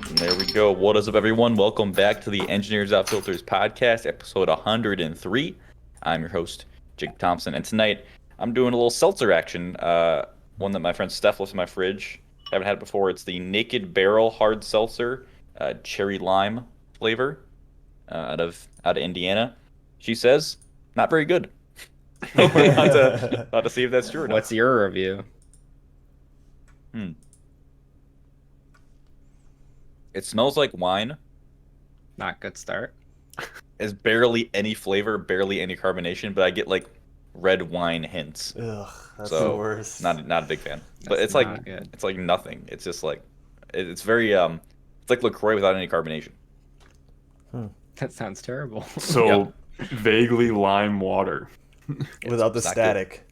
And there we go. What is up, everyone? Welcome back to the Engineers Without Filters podcast, episode 103. I'm your host, Jacob Thompson, and tonight I'm doing a little seltzer action, one that my friend Steph left in my fridge. Haven't had it before. It's the Naked Barrel Hard Seltzer, cherry lime flavor, out of Indiana. She says, not very good. We're about to see if that's true or not. What's your review? It smells like wine. Not good start. There's barely any flavor, barely any carbonation, but I get like red wine hints. Ugh, that's So, the worst. Not a big fan. But That's it's like not good. it's like nothing. It's just like it's very it's like LaCroix without any carbonation. That sounds terrible. So vaguely lime water. Without the It's not static.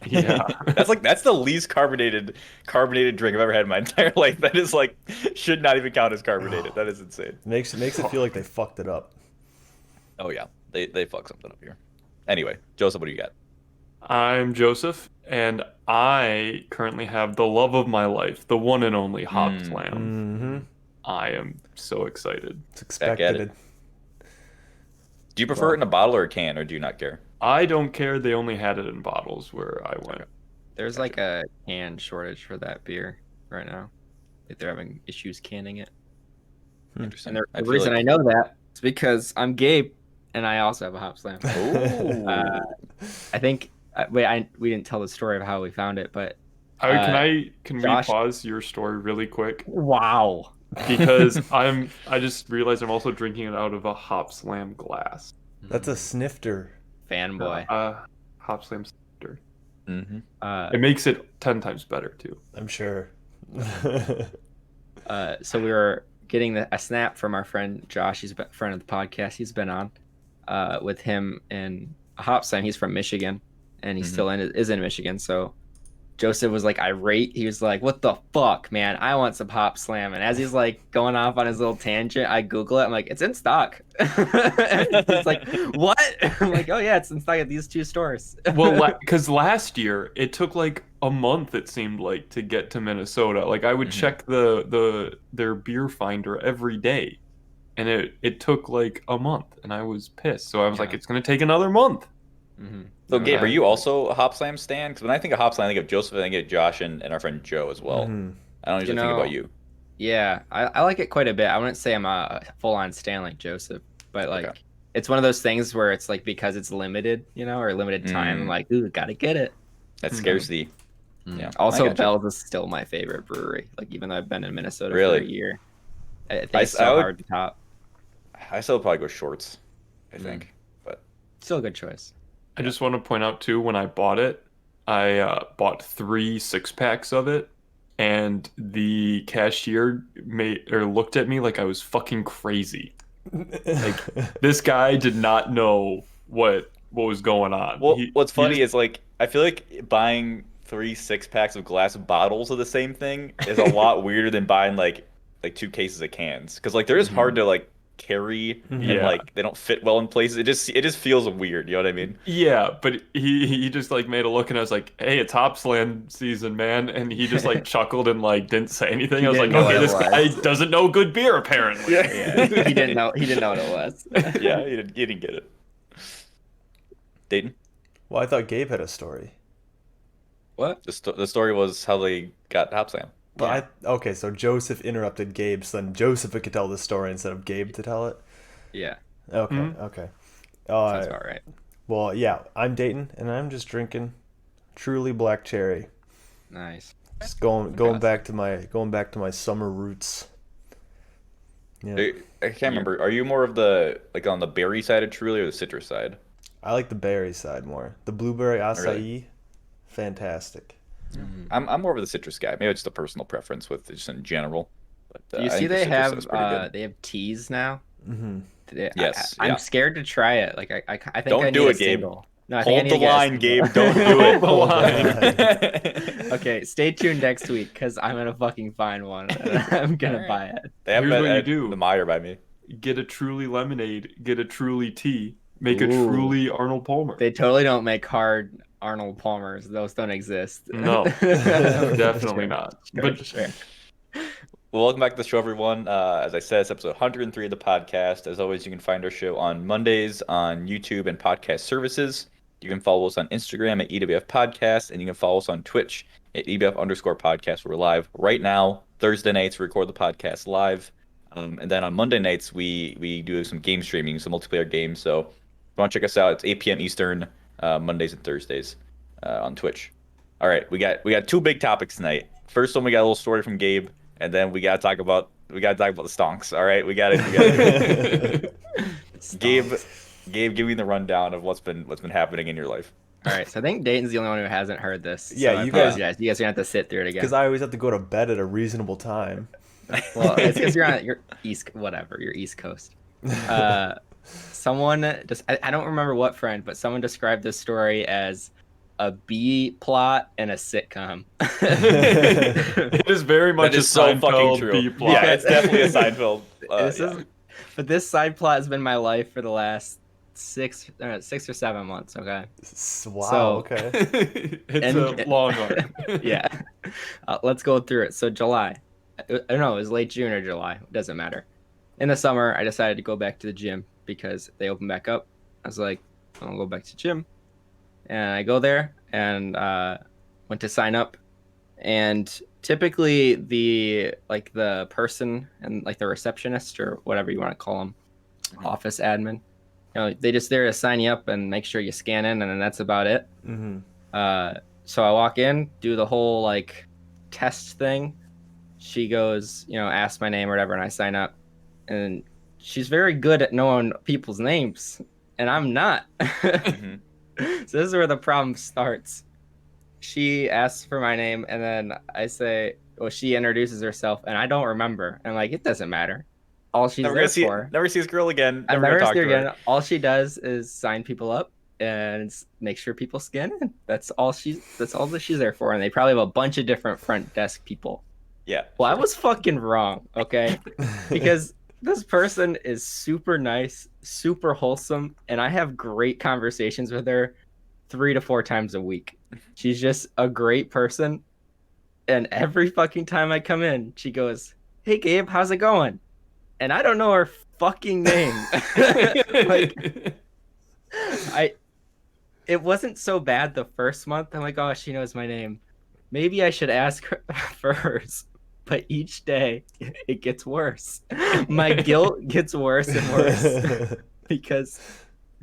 Yeah. That's the least carbonated drink I've ever had in my entire life. That is like should not even count as carbonated. That is insane. Makes it feel like they fucked it up. Oh yeah. They fuck something up here. Anyway, Joseph, what do you got? I'm Joseph, and I currently have the love of my life, the one and only Hop Slam. Mm-hmm. I am so excited. It's Back at expected. Do you prefer it in a bottle or a can, or do you not care? I don't care. They only had it in bottles where I went. There's like a can shortage for that beer right now. Like they're having issues canning it. Interesting. And I the feel reason like- I know that is because I'm Gabe, and I also have a Hop Slam. Ooh. I think. We didn't tell the story of how we found it, but Can Josh- we pause your story really quick? wow. Because I just realized I'm also drinking it out of a Hop Slam glass. That's a snifter. Fanboy. Hop Slam Center. Mm-hmm. It makes it 10 times better too. I'm sure. So we were getting a snap from our friend Josh. He's a friend of the podcast. He's been on with him and a Hop Slam. He's from Michigan, and he still is in Michigan. So Joseph was like irate. He was like, "What the fuck, man? I want some Hop Slam." And as he's like going off on his little tangent, I Google it. I'm like, "It's in stock." It's like, "What?" I'm like, "Oh yeah, it's in stock at these two stores." Well, because last year it took like a month, it seemed like, to get to Minnesota. Like I would check their beer finder every day, and it took like a month, and I was pissed. So I was like, it's gonna take another month. So, Gabe, are you also a Hop Slam stan? Because when I think of Hop Slam, I think of Joseph, I think of Josh and our friend Joe as well. Mhm. I don't usually think about you. Yeah, I like it quite a bit. I wouldn't say I'm a full-on stan like Joseph, but like Okay. it's one of those things where it's like because it's limited, or limited time, I'm like, ooh, gotta get it. That's scarcity. Yeah. I Also, gotcha. Bell's is still my favorite brewery. Like even though I've been in Minnesota Really? for a year, I think I- it's so I would- hard to top. I still probably go shorts, I think. But Still a good choice. I just want to point out too, when I bought it, I bought 3 6-packs of it, and the cashier looked at me like I was fucking crazy. Like this guy did not know what was going on. well, what's he funny just- is like I feel like buying 3 6-packs of glass bottles of the same thing is a lot weirder than buying like 2 cases of cans, because like they're just hard to like carry and Yeah. like they don't fit well in places. It just feels weird. You know what I mean? Yeah, but he just like made a look, and I was like, "Hey, it's Hop Slam season, man!" And he just like chuckled and like didn't say anything. I was like, didn't know "Okay, what this it guy was. doesn't know good beer, apparently." Yeah, he didn't know. He didn't know what it was. Yeah, you didn't get it. Dayton, Well, I thought Gabe had a story. What? the story was how they got Hop Slam. But okay, so Joseph interrupted Gabe, so then Joseph could tell the story instead of Gabe to tell it. Yeah, Okay, Mhm. okay. sounds about right. Well, yeah, I'm Dayton, and I'm just drinking truly black cherry. Nice. Just going back to my summer roots. Yeah, I can't remember. Are you more of the like on the berry side of Truly or the citrus side? I like the berry side more. The blueberry acai, Really? fantastic. I'm more of the citrus guy. Maybe it's just a personal preference with just in general. But, You I see, think the they citrus have is pretty good. they have teas now. Mm-hmm. Yes, I'm yeah. scared to try it. Like I think Don't I do need it, a Gabe. single. No, I think I Hold need the to get line, Gabe. Don't do it. Hold the line. Okay, stay tuned next week because I'm gonna fucking find one. And I'm gonna All right. buy it. They have Here's it what you at do. the Meyer by me. Get a Truly lemonade, get a Truly tea, make a Ooh. Truly Arnold Palmer. They totally don't make hard Arnold Palmers. Those don't exist. No, definitely Sure, not. sure, But sure. Well, welcome back to the show, everyone. As I said, it's episode 103 of the podcast. As always, you can find our show on Mondays on YouTube and podcast services. You can follow us on Instagram at ewfpodcast, and you can follow us on Twitch at ewf_podcast. We're live right now, Thursday nights, we record the podcast live. And then on Monday nights, we do some game streaming, some multiplayer games. So if you want to check us out, it's 8 p.m. Eastern, Mondays and Thursdays on Twitch. All right, we got two big topics tonight. First one, we got a little story from Gabe. And then we gotta talk about the stonks. All right, we got it. Gabe, give me the rundown of what's been happening in your life. All right, so I think Dayton's the only one who hasn't heard this. Yeah, so you guys- are gonna have to sit through it again. Because I always have to go to bed at a reasonable time. Well, it's because you're on your you're East Coast. Someone just I don't remember what friend, but someone described this story as a B plot and a sitcom. it is very much That is a so fucking Seinfeld true. B-plot. Yeah, it's definitely a Seinfeld. But this side plot has been my life for the last 6 or 7 months. Okay. Wow. So- Okay. It's a long arc. Yeah. Let's go through it. So July. I don't know. It was late June or July. It doesn't matter. In the summer, I decided to go back to the gym because they opened back up. I was like, I'll go back to gym. And I go there and went to sign up. And typically the person and like the receptionist or whatever you want to call them, office admin, they just there to sign you up and make sure you scan in, and then that's about it. Mm-hmm. So I walk in, do the whole like test thing. She goes, ask my name or whatever, and I sign up. And she's very good at knowing people's names, and I'm not. Mm-hmm. So this is where the problem starts. She asks for my name, and then I say, well, she introduces herself, and I don't remember. And I'm like, it doesn't matter. All she's there for. Never see this girl again. I Never never gonna talk see her to her. again. All she does is sign people up and make sure people scan in. That's all that she's there for. And they probably have a bunch of different front desk people. Yeah. Well, I was fucking wrong, okay? Because this person is super nice, super wholesome, and I have great conversations with her 3 to 4 times a week. She's just a great person. And every fucking time I come in, she goes, "Hey Gabe, how's it going?" And I don't know her fucking name. It wasn't so bad the first month. I'm like, oh, she knows my name. Maybe I should ask her for hers. But each day it gets worse. My guilt gets worse and worse because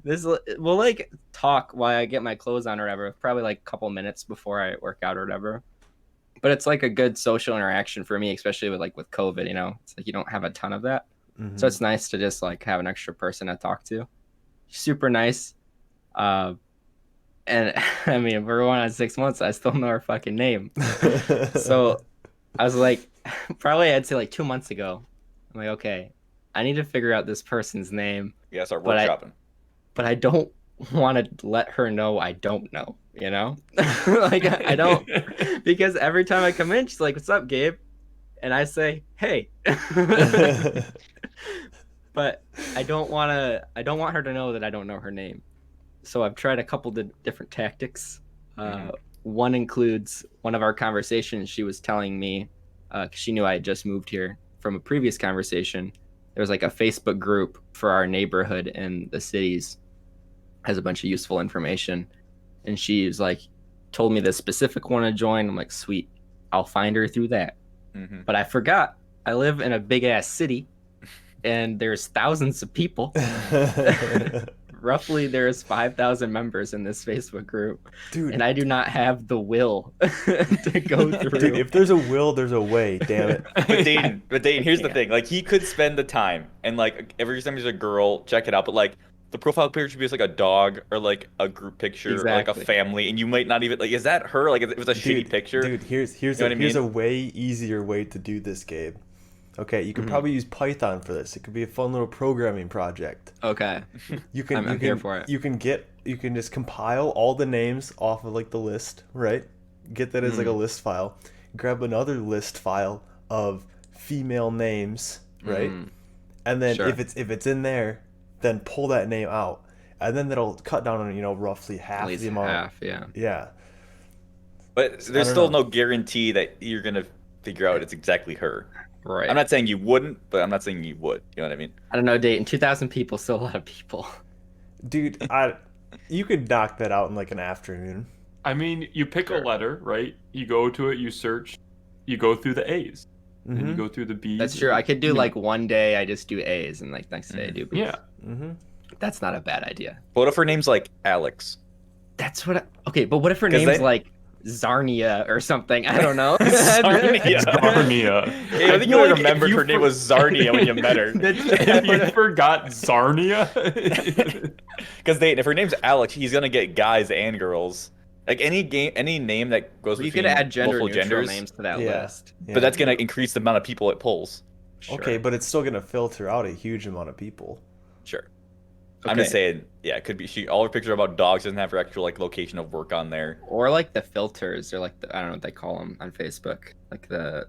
we'll like talk while I get my clothes on or whatever, probably like a couple minutes before I work out or whatever. But it's like a good social interaction for me, especially with COVID, it's like you don't have a ton of that. Mm-hmm. So it's nice to just like have an extra person to talk to. Super nice. And I mean, we're going on 6 months. I still know her fucking name. So I was like, probably I'd say like 2 months ago. I'm like, okay, I need to figure out this person's name. Yeah, start But workshopping. But I don't want to let her know I don't know, like I don't, because every time I come in, she's like, "What's up, Gabe?" And I say, "Hey." But I don't want her to know that I don't know her name. So I've tried a couple different tactics. One includes one of our conversations. She was telling me, 'cause she knew I had just moved here from a previous conversation. There was like a Facebook group for our neighborhood in the cities, has a bunch of useful information. And she was like, told me the specific one to join. I'm like, sweet, I'll find her through that. Mm-hmm. But I forgot I live in a big ass city and there's thousands of people. Roughly there's 5,000 members in this Facebook group. Dude, and I do not have the will to go through. Dude, if there's a will, there's a way, damn it. But Dane, here's the thing. Like, he could spend the time and like every time there's a girl, check it out. But like the profile picture should be just like a dog or like a group picture or like a family, and you might not even like, is that her? Like, if it was a shitty picture. Dude, here's You know what I here's mean? a way easier way to do this, Gabe. Okay, you could probably use Python for this. It could be a fun little programming project. Okay. You can I'm here for it. You can just compile all the names off of like the list, right? Get that as like a list file. Grab another list file of female names, right? And then Sure. if it's in there, then pull that name out. And then that'll cut down on, roughly half At least the amount. half, yeah. Yeah. But there's don't still know. no guarantee that you're gonna figure out it's exactly her. Right. I'm not saying you wouldn't, but I'm not saying you would. You know what I mean? I don't know, Dayton. 2,000 people, still a lot of people. Dude, you could knock that out in like an afternoon. I mean, you pick a letter, right? You go to it, you search, you go through the A's, and you go through the B's. That's true. I could do like one day I just do A's and like next day I do B's. Yeah. That's not a bad idea. What if her name's like Alex? That's what okay, but what if her 'Cause name's they- like Zarnia or something? I don't know. Zarnia. Zarnia. Hey, I think you only remembered her name was Zarnia when you met her. If you forgot Zarnia. Because if her name's Alex, he's gonna get guys and girls. Like any name that goes You between could add gender multiple neutral genders, names to that Yeah. list. but that's gonna increase the amount of people it pulls. Sure. Okay, but it's still gonna filter out a huge amount of people. Sure. I'm just Okay. saying, yeah, it could be. All her pictures about dogs doesn't have her actual like location of work on there. Or like the filters, or like I don't know what they call them on Facebook. Like I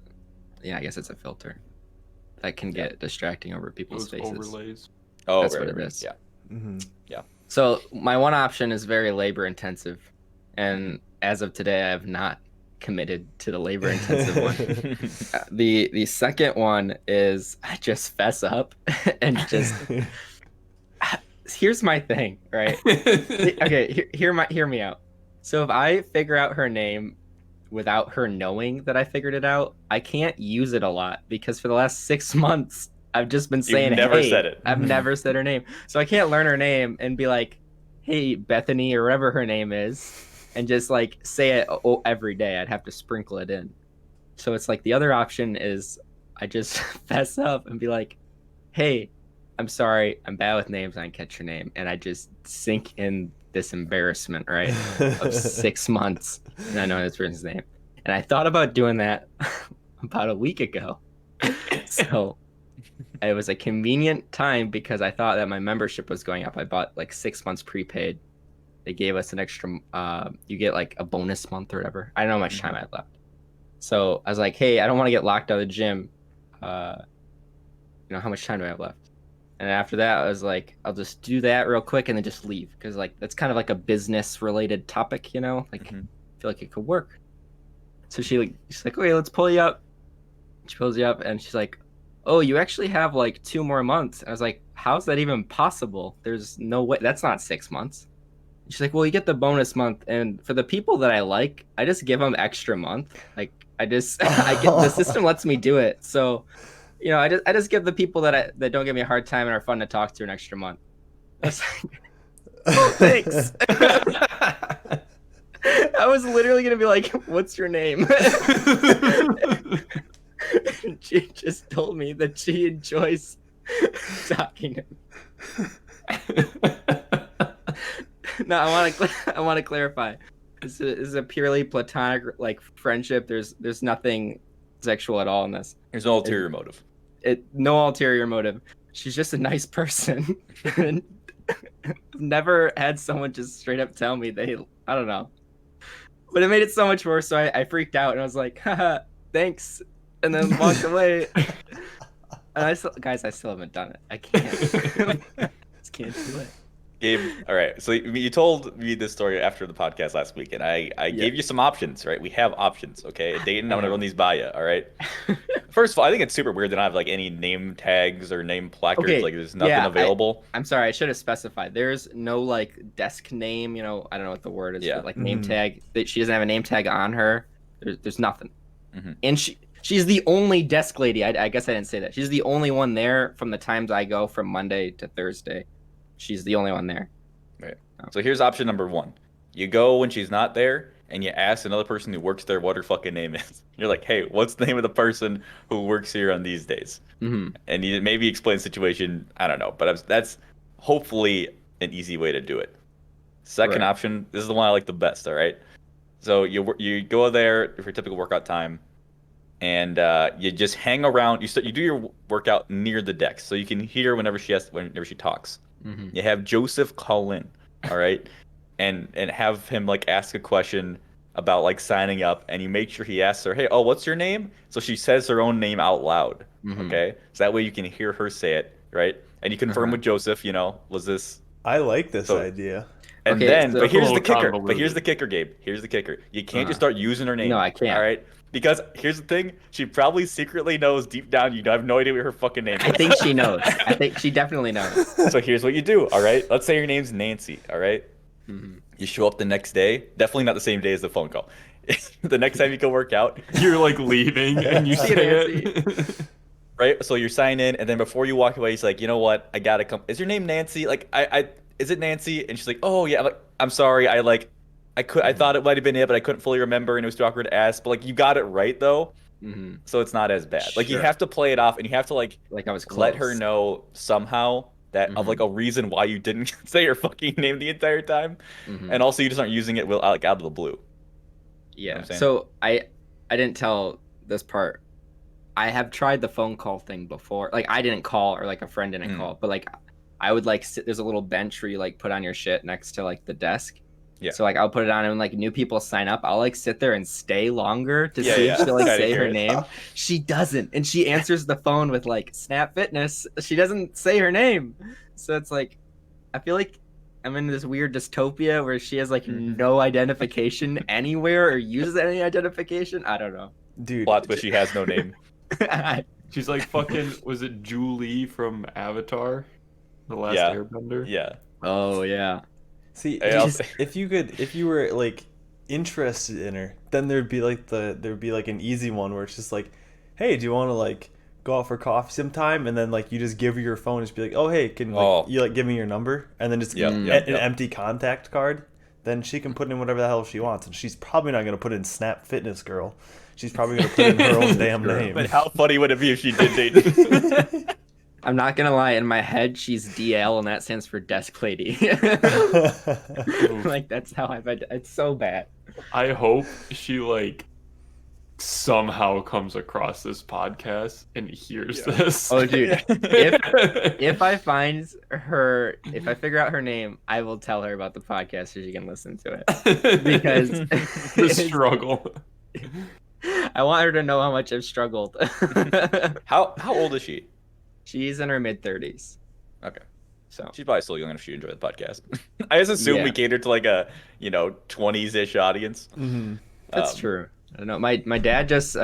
guess it's a filter that can get distracting over people's Those faces. overlays. Oh, That's right, what it right, is. Yeah. Mm-hmm. So my one option is very labor intensive, and as of today, I have not committed to the labor intensive one. The second one is I just fess up and just. Here's my thing, right? Okay, hear me out. So if I figure out her name without her knowing that I figured it out, I can't use it a lot because for the last 6 months I've just been saying never hey. said it. I've never said her name. So I can't learn her name and be like, "Hey, Bethany," or whatever her name is, and just like say it every day. I'd have to sprinkle it in. So it's like the other option is I just fess up and be like, "Hey, I'm sorry, I'm bad with names. I didn't catch your name," and I just sink in this embarrassment, right, of 6 months, and I know this person's name. And I thought about doing that about a week ago. So it was a convenient time because I thought that my membership was going up. I bought like 6 months prepaid. They gave us an extra. You get like a bonus month or whatever. I don't know how much time I had left. So I was like, "Hey, I don't want to get locked out of the gym. How much time do I have left?" And after that, I was like, I'll just do that real quick and then just leave. Because, like, that's kind of like a business-related topic, Like, I feel like it could work. So she's like, "Okay, let's pull you up." She pulls you up, and she's like, "Oh, you actually have, like, 2 more months." And I was like, "How's that even possible? There's no way. That's not 6 months." And she's like, "Well, you get the bonus month. And for the people that I like, I just give them extra month. Like, the system lets me do it. So... I just give the people that don't give me a hard time and are fun to talk to an extra month." I was like, "Oh, thanks." I was literally gonna be like, "What's your name?" And she just told me that she enjoys talking to me. No, I want to clarify. This is a purely platonic like friendship. There's nothing sexual at all in this. There's no ulterior motive. No ulterior motive. She's just a nice person. And never had someone just straight up tell me I don't know. But it made it so much worse, so I freaked out and I was like, "Haha, thanks," and then walked away. And I still haven't done it. I can't. I just can't do it. Gabe, all right. So you told me this story after the podcast last week, and I gave you some options, right? We have options, okay? Dayton, I'm gonna run these by you, all right? First of all, I think it's super weird they don't have like any name tags or name placards. Okay, Like there's nothing yeah, available. I'm sorry, I should have specified. There's no like desk name, I don't know what the word is, Yeah. but, like name tag. That she doesn't have a name tag on her. There's nothing. Mm-hmm. And she's the only desk lady. I guess I didn't say that. She's the only one there from the times I go from Monday to Thursday. She's the only one there. Right. So here's option number 1. You go when she's not there, and you ask another person who works there what her fucking name is. You're like, "Hey, what's the name of the person who works here on these days?" Mm-hmm. And you maybe explain the situation. I don't know, but that's hopefully an easy way to do it. Second Right. option, this is the one I like the best. All right. So you go there for your typical workout time. and you just hang around. You do your workout near the desk, so you can hear whenever she talks. Mm-hmm. You have Joseph call in, all right, and have him like ask a question about like signing up, and you make sure he asks her, "Hey, oh, what's your name?" So she says her own name out loud, Mm-hmm. okay? So that way you can hear her say it, right? And you confirm with Joseph, was this? I like this So idea. and Okay, then, so- but here's A the little kicker. But convoluted. here's the kicker, Gabe. Here's the kicker. You can't just Uh-huh. start using her name. No, I can't. All right? Because here's the thing. She probably secretly knows deep down you have no idea what her fucking name is. I think she knows. I think she definitely knows. So here's what you do, all right? Let's say your name's Nancy, all right? Mm-hmm. You show up the next day. Definitely not the same day as the phone call. The next time you go work out, You're like leaving and you See you, say Nancy. it. right? So you're signing in, and then before you walk away, he's like, you know what? I gotta come. Is your name Nancy? Like, is it Nancy? And she's like, oh yeah. I'm sorry. I thought it might have been it, but I couldn't fully remember, and it was too awkward to ask. But like, you got it right though, Mm-hmm. so it's not as bad. Like, you Sure. have to play it off, and you have to like Like I was close. let her know somehow that of like a reason why you didn't say her fucking name the entire time, Mm-hmm. and also you just aren't using it like out of the blue. Yeah. what I'm saying? So I didn't tell this part. I have tried the phone call thing before. Like I didn't call or like a friend didn't call, but like I would like sit. There's a little bench where you like put on your shit next to like the desk. Yeah. So like I'll put it on and when like new people sign up, I'll like sit there and stay longer to Yeah, see yeah. if she'll like Kinda say hear her it. name. She doesn't, and she answers the phone with like Snap Fitness. She doesn't say her name, so it's like I feel like I'm in this weird dystopia where she has like no identification anywhere or uses any identification. I don't know. Dude, Plot twist: she has no name. She's like fucking, was it Julie from Avatar? The Last Yeah. Airbender? Yeah. Oh yeah. see, Hey, I'll just, say- if you were like interested in her, then there'd be like an easy one where it's just like, hey, do you want to like go out for coffee sometime? And then like you just give her your phone and just be like, oh hey, can like you like give me your number? And then just Yeah, an yeah, yeah. empty contact card. Then she can put in whatever the hell she wants, and she's probably not gonna put in Snap Fitness Girl. She's probably gonna put in her own damn Sure. name. But how funny would it be if she did date? I'm not gonna lie. In my head, she's DL, and that stands for desk lady. Like that's how I've. It's so bad. I hope she like somehow comes across this podcast and hears this. Oh, dude. If I find her, if I figure out her name, I will tell her about the podcast so she can listen to it. Because the struggle. I want her to know how much I've struggled. How old is she? She's in her mid-30s. Okay. So She's probably still young enough she enjoy the podcast. I just assume we Yeah. cater to like a 20s-ish audience. Mm-hmm. that's Um, true. I don't know. My dad just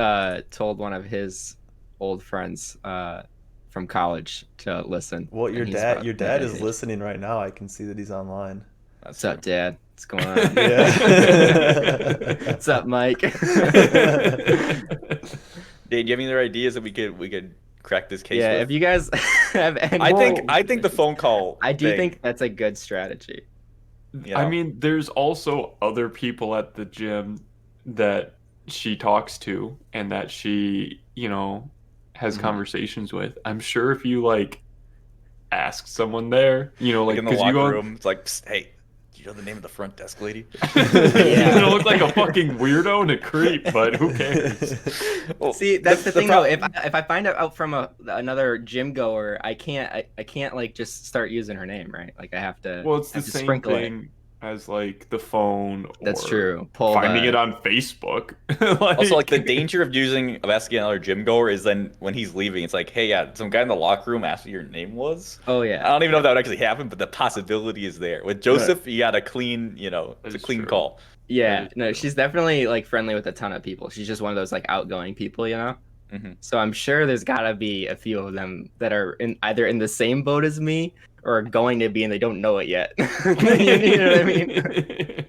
told one of his old friends from college to listen. Well, your and he's dad about your that dad is age. listening right now. I can see that he's online. That's What's up, true. Dad? What's going on? Yeah. What's up, Mike? Dave, do you have any other ideas that we could crack this case Yeah, with? if you guys have any I think the phone call. I do thing, think that's a good strategy. I mean, there's also other people at the gym that she talks to and that she, has conversations with. I'm sure if you like ask someone there, like in the because you locker go, room, it's like, "Psst, hey, do you know the name of the front desk lady?" you're gonna look like a fucking weirdo and a creep, but who cares? Well, See, that's the thing though. problem- If I find out from another gym goer, I can't like just start using her name, right? Like I have to. Well, it's the have to same sprinkle it. thing as like the phone. That's or true. Pull Finding the- it on Facebook. Also, like the danger of asking another gym goer is then when he's leaving, it's like, hey, yeah, some guy in the locker room asked what your name was. Oh I yeah. don't even know if that would actually happen, but the possibility is there. With Joseph, you got a clean, it's That a is clean true. call. Yeah. That is No, true. she's definitely like friendly with a ton of people. She's just one of those like outgoing people, Mhm. So I'm sure there's gotta be a few of them that are either in the same boat as me or going to be and they don't know it yet. You know what I mean?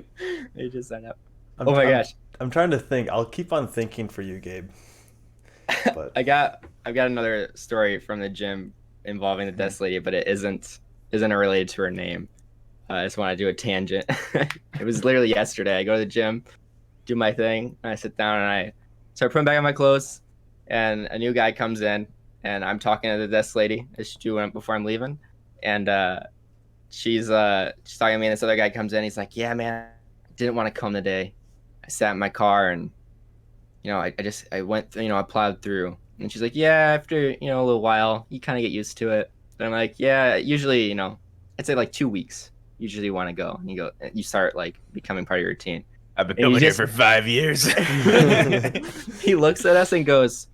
They just sign up. I'm- Oh my I'm- gosh. I'm trying to think. I'll keep on thinking for you, Gabe. But I've got another story from the gym involving the desk lady, but it isn't related to her name. I just want to do a tangent. It was literally yesterday. I go to the gym, do my thing, and I sit down and I start putting back on my clothes, and a new guy comes in, and I'm talking to the desk lady as she do before I'm leaving, and she's talking to me, and this other guy comes in. He's like, "Yeah, man, didn't want to come today. I sat in my car and I went, I plowed through. And she's like, yeah, after, a little while, you kind of get used to it. But I'm like, yeah, usually, I'd say like 2 weeks. Usually you want to go. And you start like becoming part of your routine. I've been And he coming here just- for 5 years. He looks at us and goes,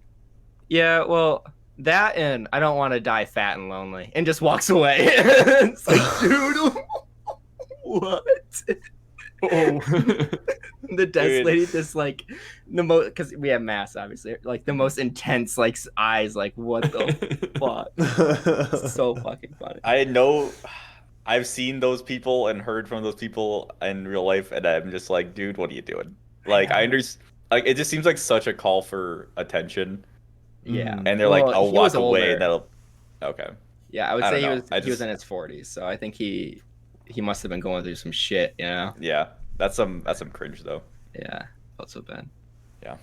yeah, well, that and I don't want to die fat and lonely. And just walks away. It's like, dude, what? Oh. The desk Dude. lady just like the most, because we have masks obviously, like the most intense like eyes, like what the fuck. So fucking funny. I've seen those people and heard from those people in real life, and I'm just like, dude, what are you doing? Like, I understand. Like, it just seems like such a call for attention, Yeah. and they're Well, like, I'll he was walk away, older. and that'll. Okay. Yeah, I would I say don't he know. was he was in his 40s, so I think he must have been going through some shit, Yeah, that's some cringe though. Yeah, felt so bad. Yeah.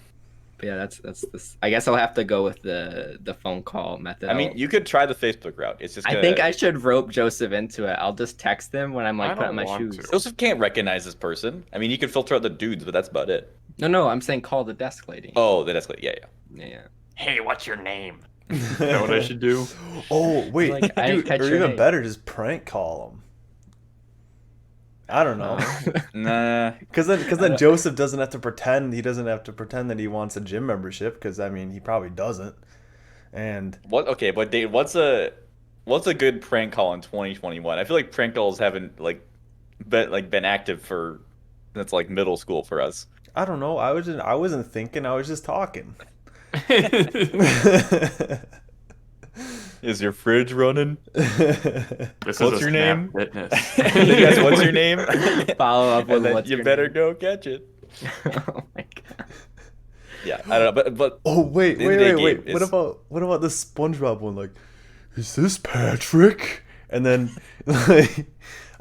But yeah, that's this. I guess I'll have to go with the phone call method. I mean, you could try the Facebook route. It's just. I think I should rope Joseph into it. I'll just text him when I'm I like putting don't my want shoes. to. Joseph can't recognize this person. I mean, you could filter out the dudes, but that's about it. No, I'm saying call the desk lady. Oh, that's like, yeah. Yeah. Hey, what's your name? Is that what I should do? Oh wait, Like, I didn't dude, catch or your even name. better, just prank call him. I don't know, Nah. because then Joseph doesn't have to pretend. He doesn't have to pretend that he wants a gym membership, because I mean he probably doesn't. And What? Okay, but Dave, what's a good prank call in 2021? I feel like prank calls haven't been active for since like middle school for us. I don't know. I wasn't thinking. I was just talking. Is your fridge running? This What's is a your Snap name? Fitness. Yes, what's your name? Follow up with And then what's you your better name? go catch it. Oh my god. Yeah, I don't know, but Oh wait, The end of the wait. game What is- about the SpongeBob one? Like, is this Patrick? And then like,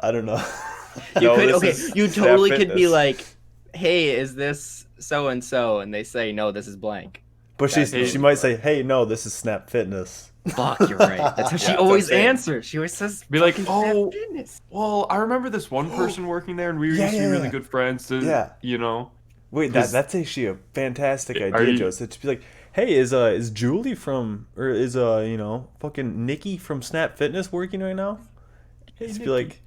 I don't know. You No, could this okay. is You Snap totally could be Fitness. like, "Hey, is this so and so?" And they say, "No, this is blank." But That's she totally might say, "Hey, no, this is Snap Fitness." Fuck, you're right. That's how Yeah, she that's what always I'm saying. answers. She always says, Be like, "Fucking "Oh, Snap Fitness." well, I remember this one person working there, and we used to be really good friends. Yeah. You know. Wait, Because- that's actually a fantastic Are idea, you- Joseph. To be like, "Hey, is Julie from, or is fucking Nikki from Snap Fitness working right now?" Hey, Just be like,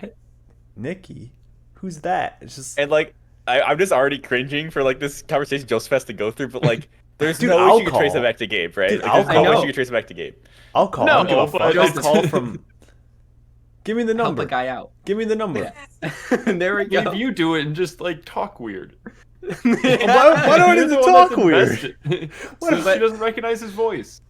"Nikki, who's that?" It's just and like I'm just already cringing for like this conversation Joseph has to go through, but like there's Dude, no way I'll you can trace call. it back to Gabe, right? Dude, Like, I'll there's no call. way you can trace it back to Gabe. I'll call. No, I don't give a fuck. but- I'll call from. Give me the Help number. a guy out. Give me the number. There we go. If you do it and just like talk weird. Why do I You're need the to one talk that's weird? invested. What So if she doesn't recognize his voice.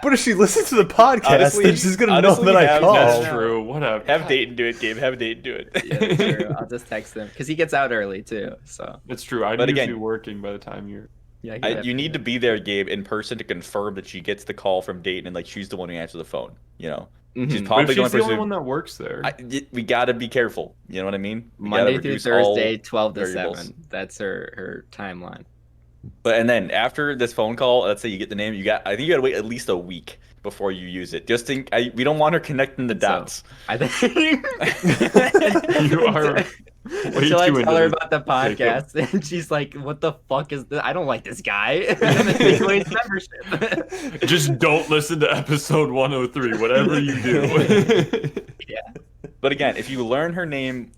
But if she listens to the podcast, Honestly- then she's gonna know honestly, that I have- called. That's no. true. Whatever. Have Dayton do it, Gabe. Have Dayton do it. Yeah, that's true. I'll just text him because he gets out early too. So It's true. I'm But usually again- working by the time you're. yeah, You need to be there, Gabe, in person to confirm that she gets the call from Dayton and like she's the one who answers the phone. You know, she's Mhm. But probably if the she's only the only person. one that works there. We gotta be careful. You know what I mean? We gotta Monday through reduce all Thursday, 12 to variables. 7. That's her timeline. But and then after this phone call, let's say you get the name, I think you gotta wait at least a week before you use it. Just think, we don't want her connecting the dots. I think You are way until I too tell her into about the podcast, and she's like, "What the fuck is this? I don't like this guy." And then take away his membership. Just don't listen to episode 103, whatever you do. But again, if you learn her name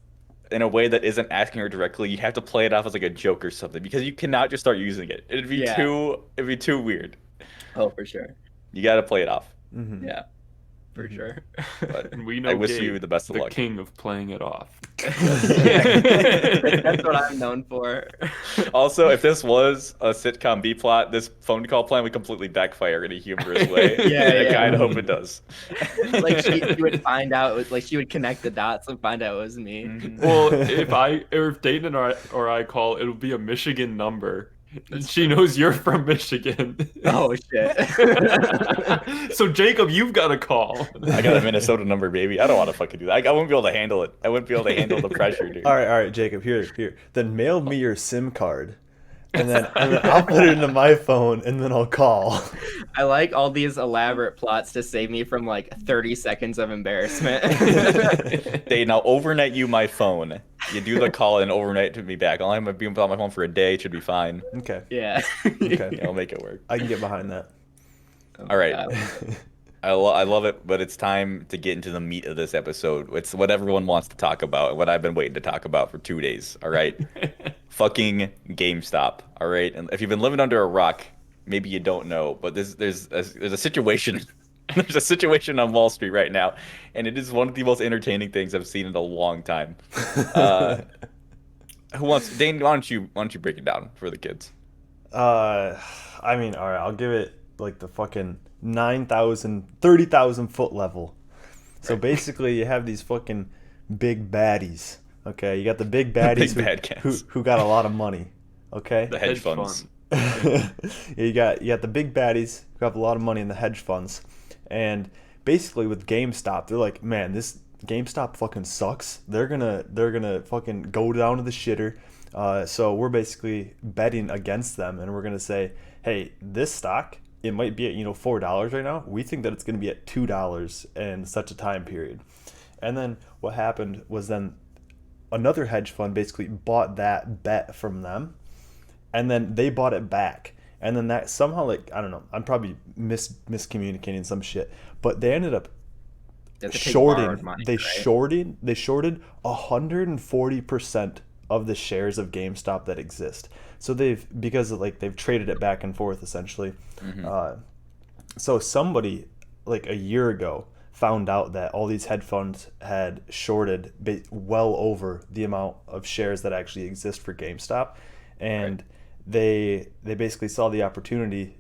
in a way that isn't asking her directly, you have to play it off as like a joke or something because you cannot just start using it. It'd be Yeah. too weird. Oh, for sure. You gotta play it off. Mhm. Yeah, for sure. But And we know I wish Gabe, you the best of the luck. king of playing it off. That's what I'm known for. Also, if this was a sitcom B plot, this phone call plan would completely backfire in a humorous way. Yeah, And I yeah. kind of hope it does. Like she would find out, like she would connect the dots and find out it was me. Well, if Dayton or I call, it'll be a Michigan number. And she knows you're from Michigan. Oh shit. So Jacob, you've got to call. I got a Minnesota number, baby. I don't want to fucking do that. I wouldn't be able to handle it. I wouldn't be able to handle the pressure, dude. All right, Jacob. Here. Then mail me your SIM card, and then I'll put it into my phone, and then I'll call. I like all these elaborate plots to save me from like 30 seconds of embarrassment. They now overnight you my phone. You do the call and overnight to me back. I'll have to be without my phone for a day. It should be fine. Okay. Yeah. Okay. Yeah, I'll make it work. I can get behind that. All right. I love it, but it's time to get into the meat of this episode. It's what everyone wants to talk about, what I've been waiting to talk about for 2 days. All right. Fucking GameStop. All right. And if you've been living under a rock, maybe you don't know, but there's a situation. There's a situation on Wall Street right now, and it is one of the most entertaining things I've seen in a long time. Who wants, Dane? Why don't you break it down for the kids? I mean, all right, I'll give it like the fucking 30,000 foot level. So basically, you have these fucking big baddies. Okay, you got the big baddies Big bad cats. who got a lot of money. Okay, The hedge funds. you got the big baddies who have a lot of money in the hedge funds, and basically with GameStop, they're like, man, this GameStop fucking sucks. They're gonna fucking go down to the shitter. So we're basically betting against them, and we're gonna say, hey, this stock, it might be at $4 right now. We think that it's gonna be at $2 in such a time period. And then what happened was then another hedge fund basically bought that bet from them, and then they bought it back. And then that somehow, like, I don't know, I'm probably miscommunicating some shit, but they ended up shorting. They shorted 140% of the shares of GameStop that exist. So they've traded it back and forth essentially. Mm-hmm. So somebody like a year ago found out that all these hedge funds had shorted well over the amount of shares that actually exist for GameStop, and they basically saw the opportunity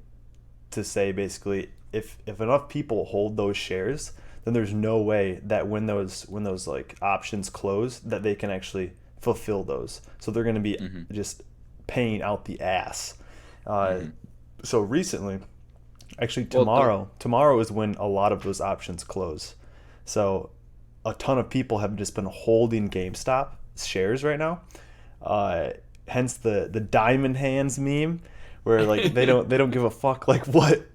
to say, basically, if enough people hold those shares, then there's no way that when those like options close that they can actually fulfill those. So they're going to be just paying out the ass. So recently, actually tomorrow is when a lot of those options close. So a ton of people have just been holding GameStop shares right now. Hence the diamond hands meme, where like they don't give a fuck like what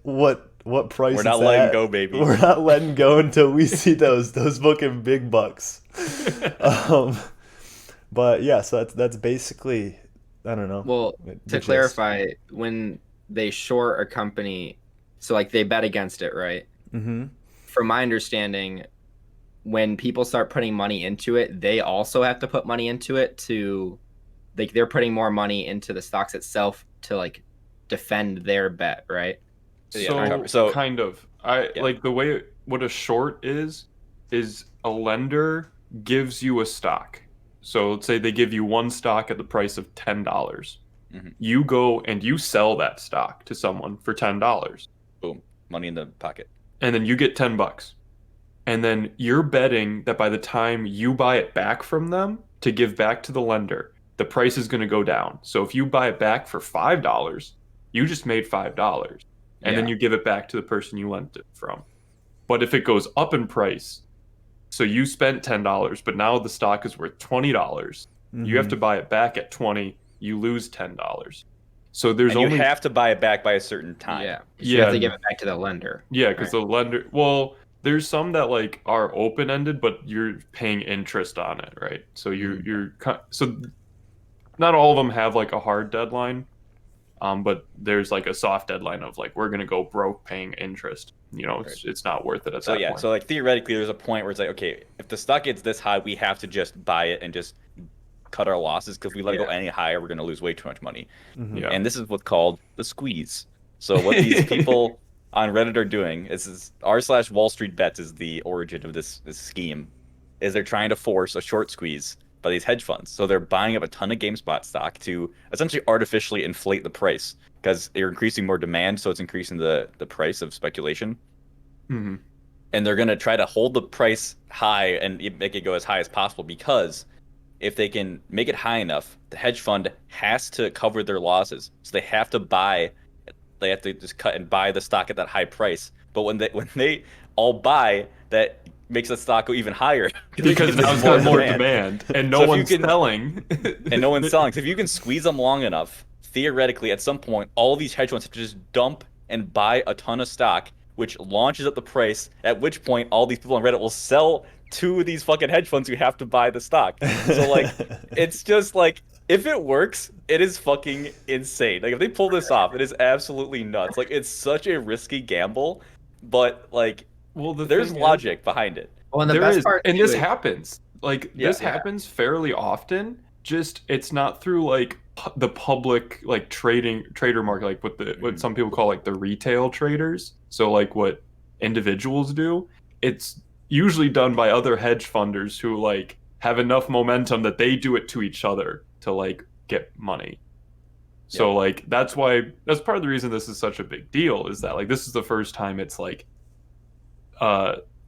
price. We're not it's letting at. go, baby. We're not letting go until we see those fucking big bucks. But yeah, so that's basically, I don't know. Well, to clarify, when they short a company, so like they bet against it, right? Mm-hmm. From my understanding, when people start putting money into it, they also have to put money into it to, like, they're putting more money into the stocks itself to like defend their bet, right? So kind of. Like the way what a short is a lender gives you a stock. So let's say they give you one stock at the price of $10. Mm-hmm. You go and you sell that stock to someone for $10. Boom, money in the pocket. And then you get $10. And then you're betting that by the time you buy it back from them to give back to the lender, the price is going to go down. So if you buy it back for $5, you just made $5. And then you give it back to the person you lent it from. But if it goes up in price, so you spent $10, but now the stock is worth $20, you have to buy it back at $20, you lose $10. So there's you have to buy it back by a certain time. Yeah. You have to give it back to the lender. Yeah, because the lender, well, there's some that like are open-ended, but you're paying interest on it, right? So so not all of them have like a hard deadline, but there's like a soft deadline of like, we're gonna go broke paying interest. It's not worth it at that point. So like theoretically, there's a point where it's like, okay, if the stock gets this high, we have to just buy it and just cut our losses, because if we let it go any higher, we're going to lose way too much money. Yeah. And this is what's called the squeeze. So what these people on Reddit are doing is r/Wall Street Bets is the origin of this scheme, is they're trying to force a short squeeze by these hedge funds. So they're buying up a ton of GameSpot stock to essentially artificially inflate the price, because they're increasing more demand, so it's increasing the price of speculation. Mm-hmm. And they're going to try to hold the price high and make it go as high as possible, because if they can make it high enough, the hedge fund has to cover their losses. So they have to just cut and buy the stock at that high price. But when they all buy, that makes the stock go even higher. Because now there's more demand and no one's selling. And no one's selling. So if you can squeeze them long enough, theoretically, at some point, all these hedge funds have to just dump and buy a ton of stock, which launches up the price, at which point all these people on Reddit will sell to these fucking hedge funds who have to buy the stock. So, like, it's just, like, if it works, it is fucking insane. Like, if they pull this off, it is absolutely nuts. Like, it's such a risky gamble, but, like, there's logic behind it. Well, and the best part, and too, this is- happens. Like, this happens fairly often. Just, it's not through, like, the public, like, trader market, like what some people call, like, the retail traders. So, like, what individuals do. It's usually done by other hedge funders who, like, have enough momentum that they do it to each other to, like, get money. So, like, that's part of the reason this is such a big deal, is that, like, this is the first time it's, like,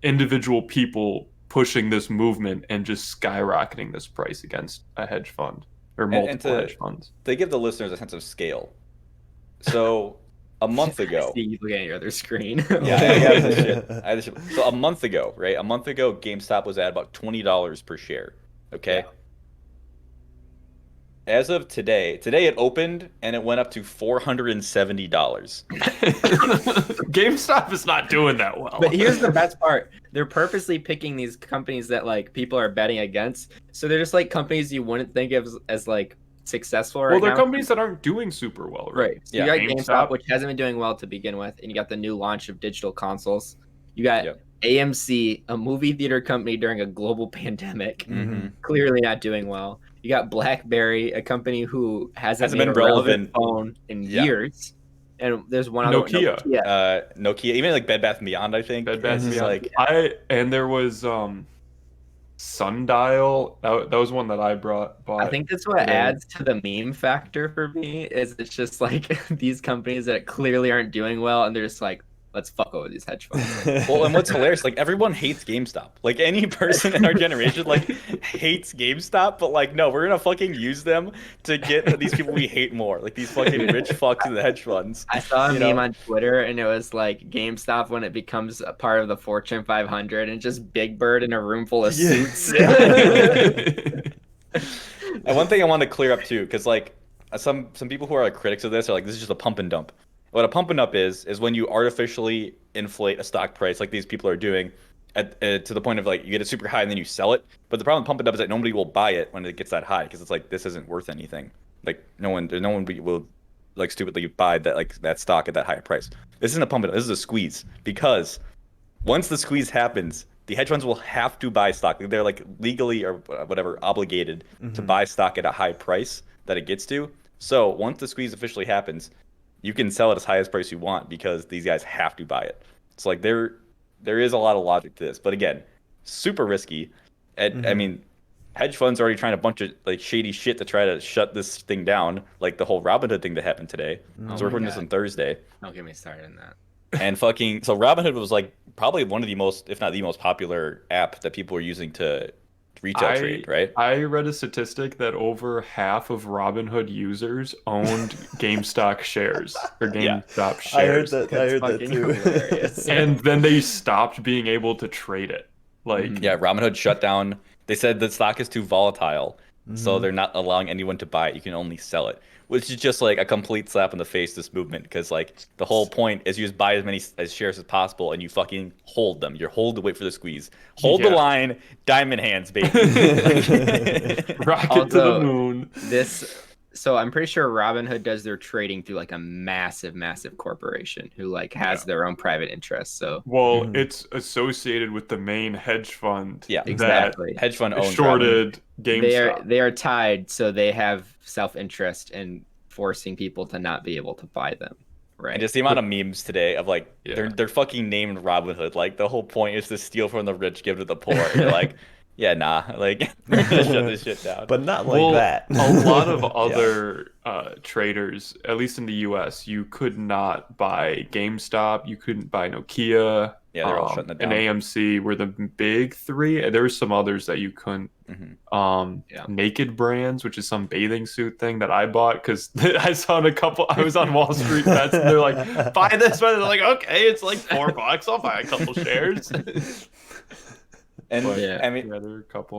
individual people pushing this movement and just skyrocketing this price against a hedge fund or multiple hedge funds. They give the listeners a sense of scale. So a month ago, see you looking at your other screen. yeah, I have this shit. So a month ago, right? A month ago, GameStop was at about $20 per share. Okay. Yeah. As of today it opened and it went up to $470. GameStop is not doing that well. But here's the best part. They're purposely picking these companies that, like, people are betting against. So they're just, like, companies you wouldn't think of as like, successful right well, they're now. companies that aren't doing super well, right? So you Yeah. got GameStop, which hasn't been doing well to begin with, and you got the new launch of digital consoles. You got AMC, a movie theater company during a global pandemic, clearly not doing well. You got BlackBerry, a company who hasn't made been a relevant relevant phone in years. And there's one other Nokia. Nokia, even like Bed Bath & Beyond, I think. Bed Bath & Beyond. Like, and there was Sundial. That was one that I bought. I think that's what adds to the meme factor for me, is it's just like these companies that clearly aren't doing well, and they're just like, let's fuck over these hedge funds. well, and what's hilarious, like, everyone hates GameStop. Like, any person in our generation, like, hates GameStop, but, like, no, we're gonna fucking use them to get these people we hate more. Like, these fucking rich fucks in the hedge funds. I saw a meme on Twitter, and it was like GameStop when it becomes a part of the Fortune 500, and just Big Bird in a room full of suits. And one thing I want to clear up too, because like some people who are like critics of this are like, this is just a pump and dump. What a pump and dump is when you artificially inflate a stock price, like these people are doing, to the point of like you get it super high and then you sell it. But the problem with pump and dump is that nobody will buy it when it gets that high, because it's like, this isn't worth anything. Like no one will like stupidly buy that stock at that higher price. This isn't a pump and dump. This is a squeeze, because once the squeeze happens, the hedge funds will have to buy stock. They're like legally or whatever obligated to buy stock at a high price that it gets to. So once the squeeze officially happens, you can sell it as high as price you want, because these guys have to buy it. It's like there is a lot of logic to this, but again, super risky. I mean, hedge funds are already trying a bunch of like shady shit to try to shut this thing down, like the whole Robinhood thing that happened today. So we're recording this on Thursday. Don't get me started on that. And fucking, so Robinhood was like probably one of the most, if not the most popular app that people were using to retail trade, right? I read a statistic that over half of Robinhood users owned GameStop shares or GameStop shares. I heard that too. Hilarious. And then they stopped being able to trade it. Like, yeah, Robinhood shut down. They said the stock is too volatile, so they're not allowing anyone to buy it. You can only sell it, which is just like a complete slap in the face to this movement, because like the whole point is you just buy as many shares as possible and you fucking hold them. You're hold to wait for the squeeze. Hold the line, diamond hands, baby. rocket to the moon. So I'm pretty sure Robinhood does their trading through like a massive, massive corporation who like has their own private interests. So it's associated with the main hedge fund. Yeah, exactly. Hedge fund owns shorted GameStop. They are tied, so they have self-interest in forcing people to not be able to buy them. Right. And just the amount of memes today of like they're fucking named Robinhood. Like the whole point is to steal from the rich, give to the poor. And you're like, yeah, nah, like we're gonna shut this shit down. But not like that. A lot of other traders, at least in the U.S., you could not buy GameStop. You couldn't buy Nokia. Yeah, they're all shutting it down. And AMC were the big three. There were some others that you couldn't. Naked Brands, which is some bathing suit thing that I bought because I saw a couple. I was on Wall Street Bets, and they're like, "Buy this," but they're like, "Okay, it's like $4. I'll buy a couple shares." And I mean,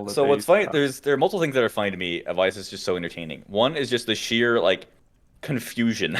so what's funny? There are multiple things that are funny to me of why this is just so entertaining. One is just the sheer like confusion.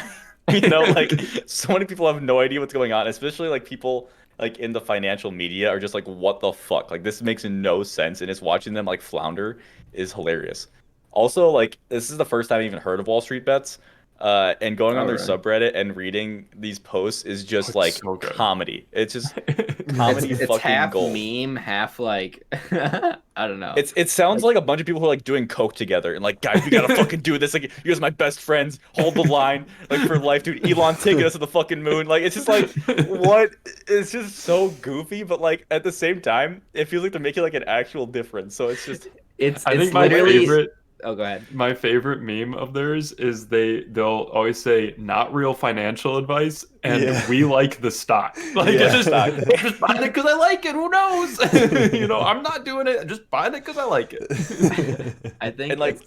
Like so many people have no idea what's going on, especially like people like in the financial media are just like, what the fuck? Like this makes no sense, and just watching them like flounder is hilarious. Also, like this is the first time I even heard of Wall Street Bets. And going on Oh, their really? subreddit and reading these posts is just It's like so good. comedy. It's just It's, comedy it's fucking half gold. meme, half like I don't know. It sounds like a bunch of people who are like doing coke together and like, guys, we gotta fucking do this. Like, you guys are my best friends. Hold the line, like for life, dude. Elon taking us to the fucking moon. Like, it's just like, what? It's just so goofy, but like at the same time, it feels like they're making like an actual difference. So it's just, I it's think my literally. favorite Oh, go ahead. my favorite meme of theirs is they'll always say not real financial advice and Yeah. we like the stock. Like Yeah. it's just I'm just buying it because I like it. Who knows? I'm not doing it. I'm just buying it because I like it. I think and like,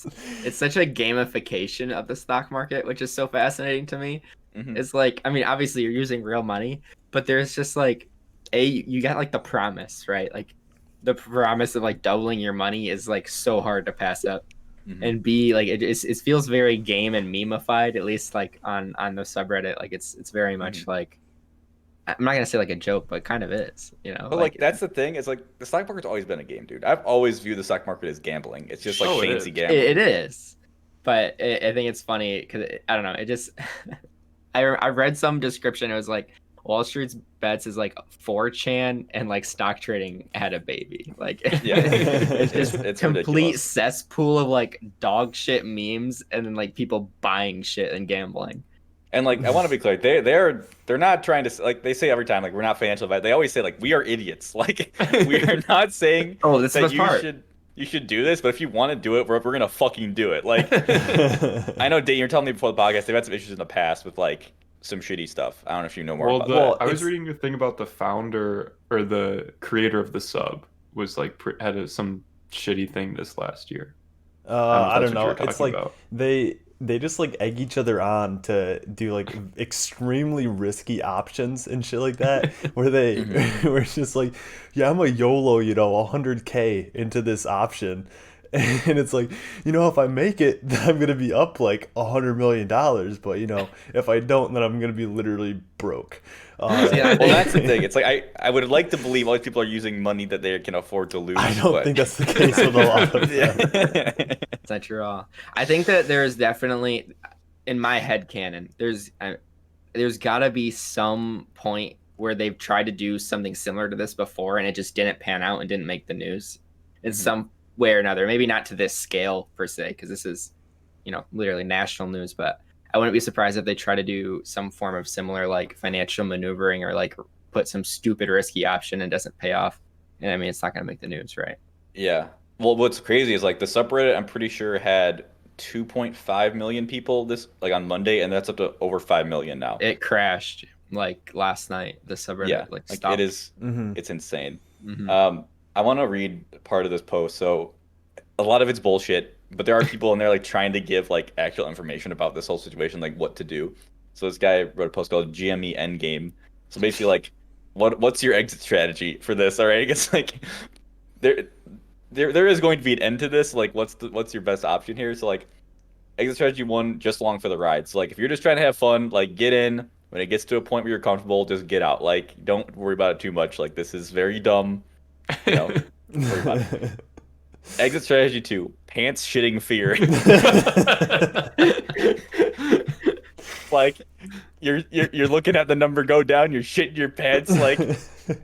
it's such a gamification of the stock market, which is so fascinating to me. mhm. It's like, I mean, obviously you're using real money, but there's just like you got like the promise, right? Like the promise of like doubling your money is like so hard to pass up. Mhm. And B, like it feels very game and memeified, at least like on the subreddit. Like it's very much like, I'm not gonna say like a joke, but kind of is, But like that's the thing. It's like the stock market's always been a game, dude. I've always viewed the stock market as gambling. It's just like Oh, it fancy is. gambling. it is. But I think it's funny because I don't know. It just I read some description. It was like Wall Street's bets is like 4chan and like stock trading had a baby. Like Yeah. it's just It's complete ridiculous. cesspool of like dog shit memes and then like people buying shit and gambling. And like I want to be clear, they're not trying to like they say every time like we're not financial advice. They always say like we are idiots. Like we are not saying Oh, this is that the part. you should do this, but if you want to do it, we're gonna fucking do it. Like I know, Dane, you're telling me before the podcast they've had some issues in the past with like some shitty stuff. I don't know if you know more Well, about Well, I was it's- reading a thing about the founder or the creator of the sub was like had some shitty thing this last year. I don't if that's know. what you're It's talking like about. they just like egg each other on to do like extremely risky options and shit like that, where they where it's just like, yeah, I'm a YOLO, 100K into this option, and it's like, if I make it, then I'm gonna be up like $100 million, but if I don't, then I'm gonna be literally broke. Yeah, Well, that's the thing. It's like I would like to believe all these people are using money that they can afford to lose. I don't but... think that's the case with a lot of them. Yeah. It's not true at all. I think that there's definitely, in my head canon, there's got to be some point where they've tried to do something similar to this before and it just didn't pan out and didn't make the news in some way or another. Maybe not to this scale per se, because this is, literally national news. But I wouldn't be surprised if they try to do some form of similar like financial maneuvering or like put some stupid risky option and doesn't pay off. And I mean, it's not going to make the news, right? Yeah. Well, what's crazy is like the subreddit, I'm pretty sure had 2.5 million people this like on Monday, and that's up to over 5 million now. It crashed like last night. The subreddit Yeah, like like stopped. it is. Mhm. It's insane. Mhm. I want to read part of this post. So a lot of it's bullshit, but there are people in there like trying to give like actual information about this whole situation, like what to do. So this guy wrote a post called GME Endgame. So basically, like, what's your exit strategy for this? All right, it's like there is going to be an end to this. Like, what's your best option here? So like, exit strategy one, just along for the ride. So like, if you're just trying to have fun, like get in. When it gets to a point where you're comfortable, just get out. Like, don't worry about it too much. Like, this is very dumb. Don't worry about it. Exit strategy 2, pants shitting fear. Like you're looking at the number go down, you're shitting your pants, like,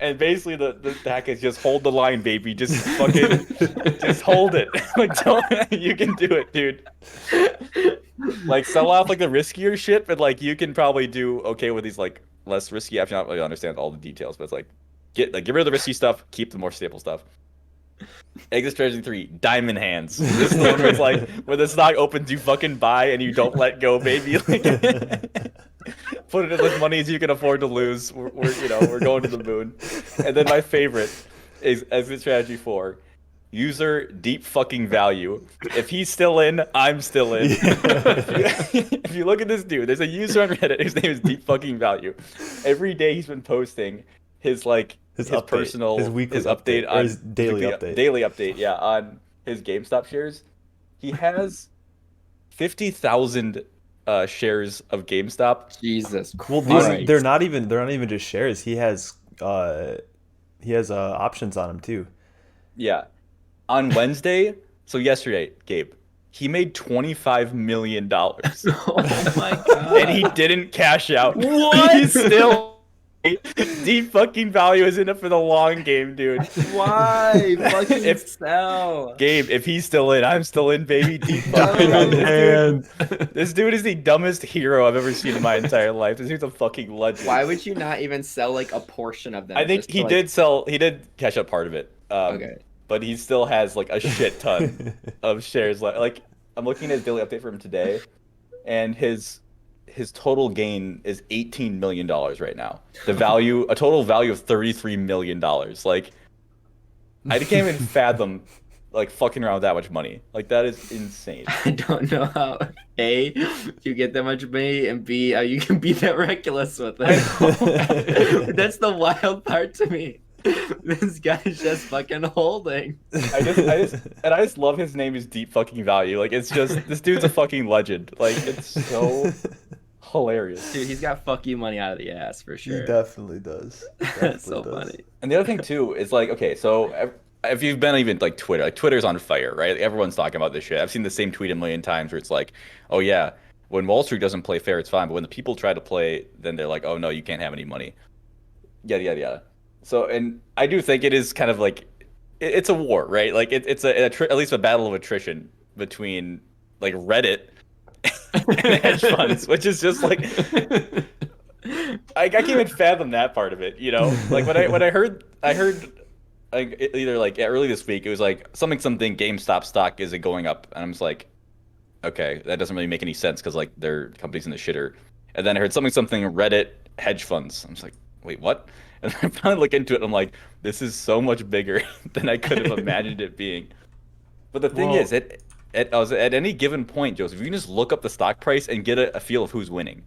and basically the hack is just hold the line, baby. Just fucking just hold it. Like, don't you can do it, dude. Like, sell off like the riskier shit, but like you can probably do okay with these like less risky options. I don't really understand all the details, but it's like get rid of the risky stuff, keep the more stable stuff. Exit strategy 3, diamond hands. This is the one where it's like where the stock opens, you fucking buy and you don't let go, baby. Like, put it in as money as you can afford to lose. We're going to the moon. And then my favorite is exit strategy 4, user deep fucking value. If he's still in, I'm still in. If you look at this dude, there's a user on Reddit whose name is deep fucking value. Every day he's been posting his like his update, personal his weekly update or on his daily update. Daily update, yeah, on his GameStop shares. He has 50,000 shares of GameStop. Jesus Well, Christ. they're not even just shares. He has options on him too. Yeah. On Wednesday, so yesterday, Gabe, he made $25 million. Oh my god. And he didn't cash out. What? He's still deep fucking value is in it for the long game, dude. Why? Fucking If- sell. Gabe, if he's still in, I'm still in, baby. Deep fucking Diamond value. hand. This dude is the dumbest hero I've ever seen in my entire life. This dude's a fucking legend. Why would you not even sell like a portion of them? I think just he to, did sell. He did cash out part of it. Okay. But he still has like a shit ton of shares left. Like I'm looking at his daily update from today, and his total gain is $18 million right now. A total value of $33 million. Like I can't even fathom like fucking around with that much money. Like that is insane. I don't know how A, you get that much money, and B, how you can be that reckless with it. That's the wild part to me. This guy's just fucking holding. I just love his name is Deep Fucking Value. Like it's just this dude's a fucking legend. Like it's so hilarious. Dude, he's got fuck you money out of the ass for He sure. definitely does. That's so funny. And the other thing too is like, okay, so if you've been even like Twitter's on fire, right? Everyone's talking about this shit. I've seen the same tweet a million times where it's like, oh yeah, when Wall Street doesn't play fair, it's fine, but when the people try to play, then they're like, oh no, you can't have any money. Yada yada yada. So, and I do think it is kind of like it's a war, right? Like it's at least a battle of attrition between like Reddit and hedge funds, which is just like I can't even fathom that part of it, you know? Like when I heard like either like early this week, it was like something GameStop stock isn't going up, and I'm just like, okay, that doesn't really make any sense because like their company's in the shitter. And then I heard something Reddit hedge funds. I'm just like, wait, what? And I finally look into it, and I'm like, this is so much bigger than I could have imagined it being. But the thing is, at any given point, Joseph, you can just look up the stock price and get a feel of who's winning.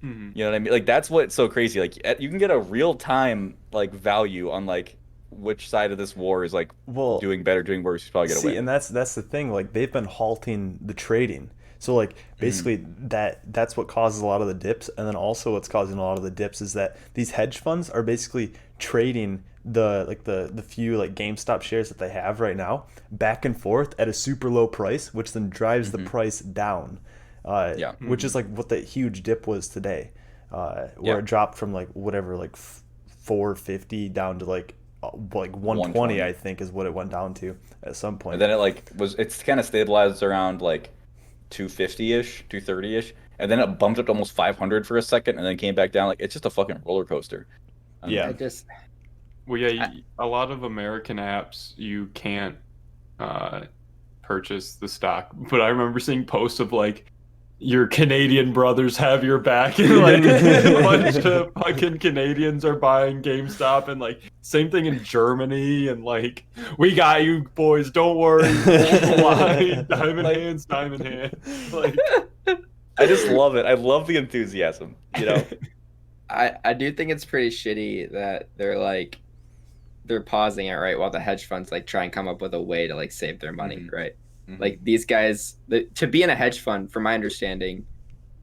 Mm-hmm. You know what I mean? Like that's what's so crazy. Like you can get a real time like value on like which side of this war is like doing better, doing worse. He's probably gonna win. And that's the thing. Like they've been halting the trading. So like basically that's what causes a lot of the dips, and then also what's causing a lot of the dips is that these hedge funds are basically trading the few like GameStop shares that they have right now back and forth at a super low price, which then drives the price down. Which is like what the huge dip was today, where it dropped from like whatever like 450 down to like 120, I think is what it went down to at some point. And then it's kind of stabilized around like 250-ish, 230-ish, and then it bumped up to almost 500 for a second, and then came back down. Like it's just a fucking roller coaster. Well, yeah, a lot of American apps you can't purchase the stock, but I remember seeing posts of like your Canadian brothers have your back, and like a bunch of fucking Canadians are buying GameStop, and like same thing in Germany, and like we got you boys, don't worry, hold the line, diamond hand, like I just love it. I love the enthusiasm, you know. I do think it's pretty shitty that they're pausing it right while the hedge funds like try and come up with a way to like save their money, right? Like these guys, to be in a hedge fund, from my understanding,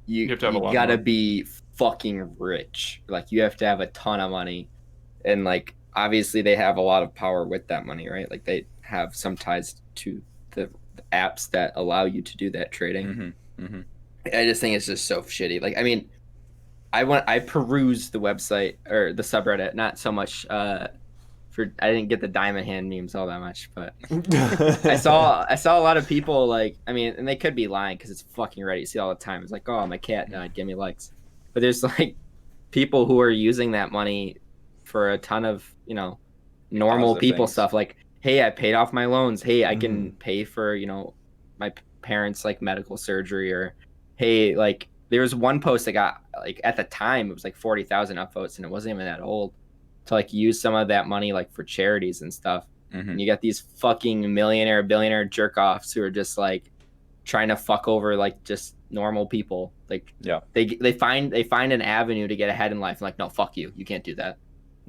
you gotta be fucking rich. Like you have to have a ton of money, and like obviously they have a lot of power with that money, right? Like they have some ties to the apps that allow you to do that trading. I just think it's just so shitty. Like I mean, I perused the website or the subreddit, not so much I didn't get the diamond hand memes all that much, but I saw a lot of people like, I mean, and they could be lying because it's fucking Reddit. You see it all the time. It's like, oh, my cat died, give me likes. But there's like people who are using that money for a ton of, you know, normal people stuff. Like, hey, I paid off my loans. Hey, I can pay for, you know, my parents' like medical surgery, or hey, like there was one post that got like at the time it was like 40,000 upvotes, and it wasn't even that old, to like use some of that money like for charities and stuff. And you got these fucking billionaire jerk offs who are just like trying to fuck over like just normal people. Like they find an avenue to get ahead in life, and like, no, fuck you, you can't do that.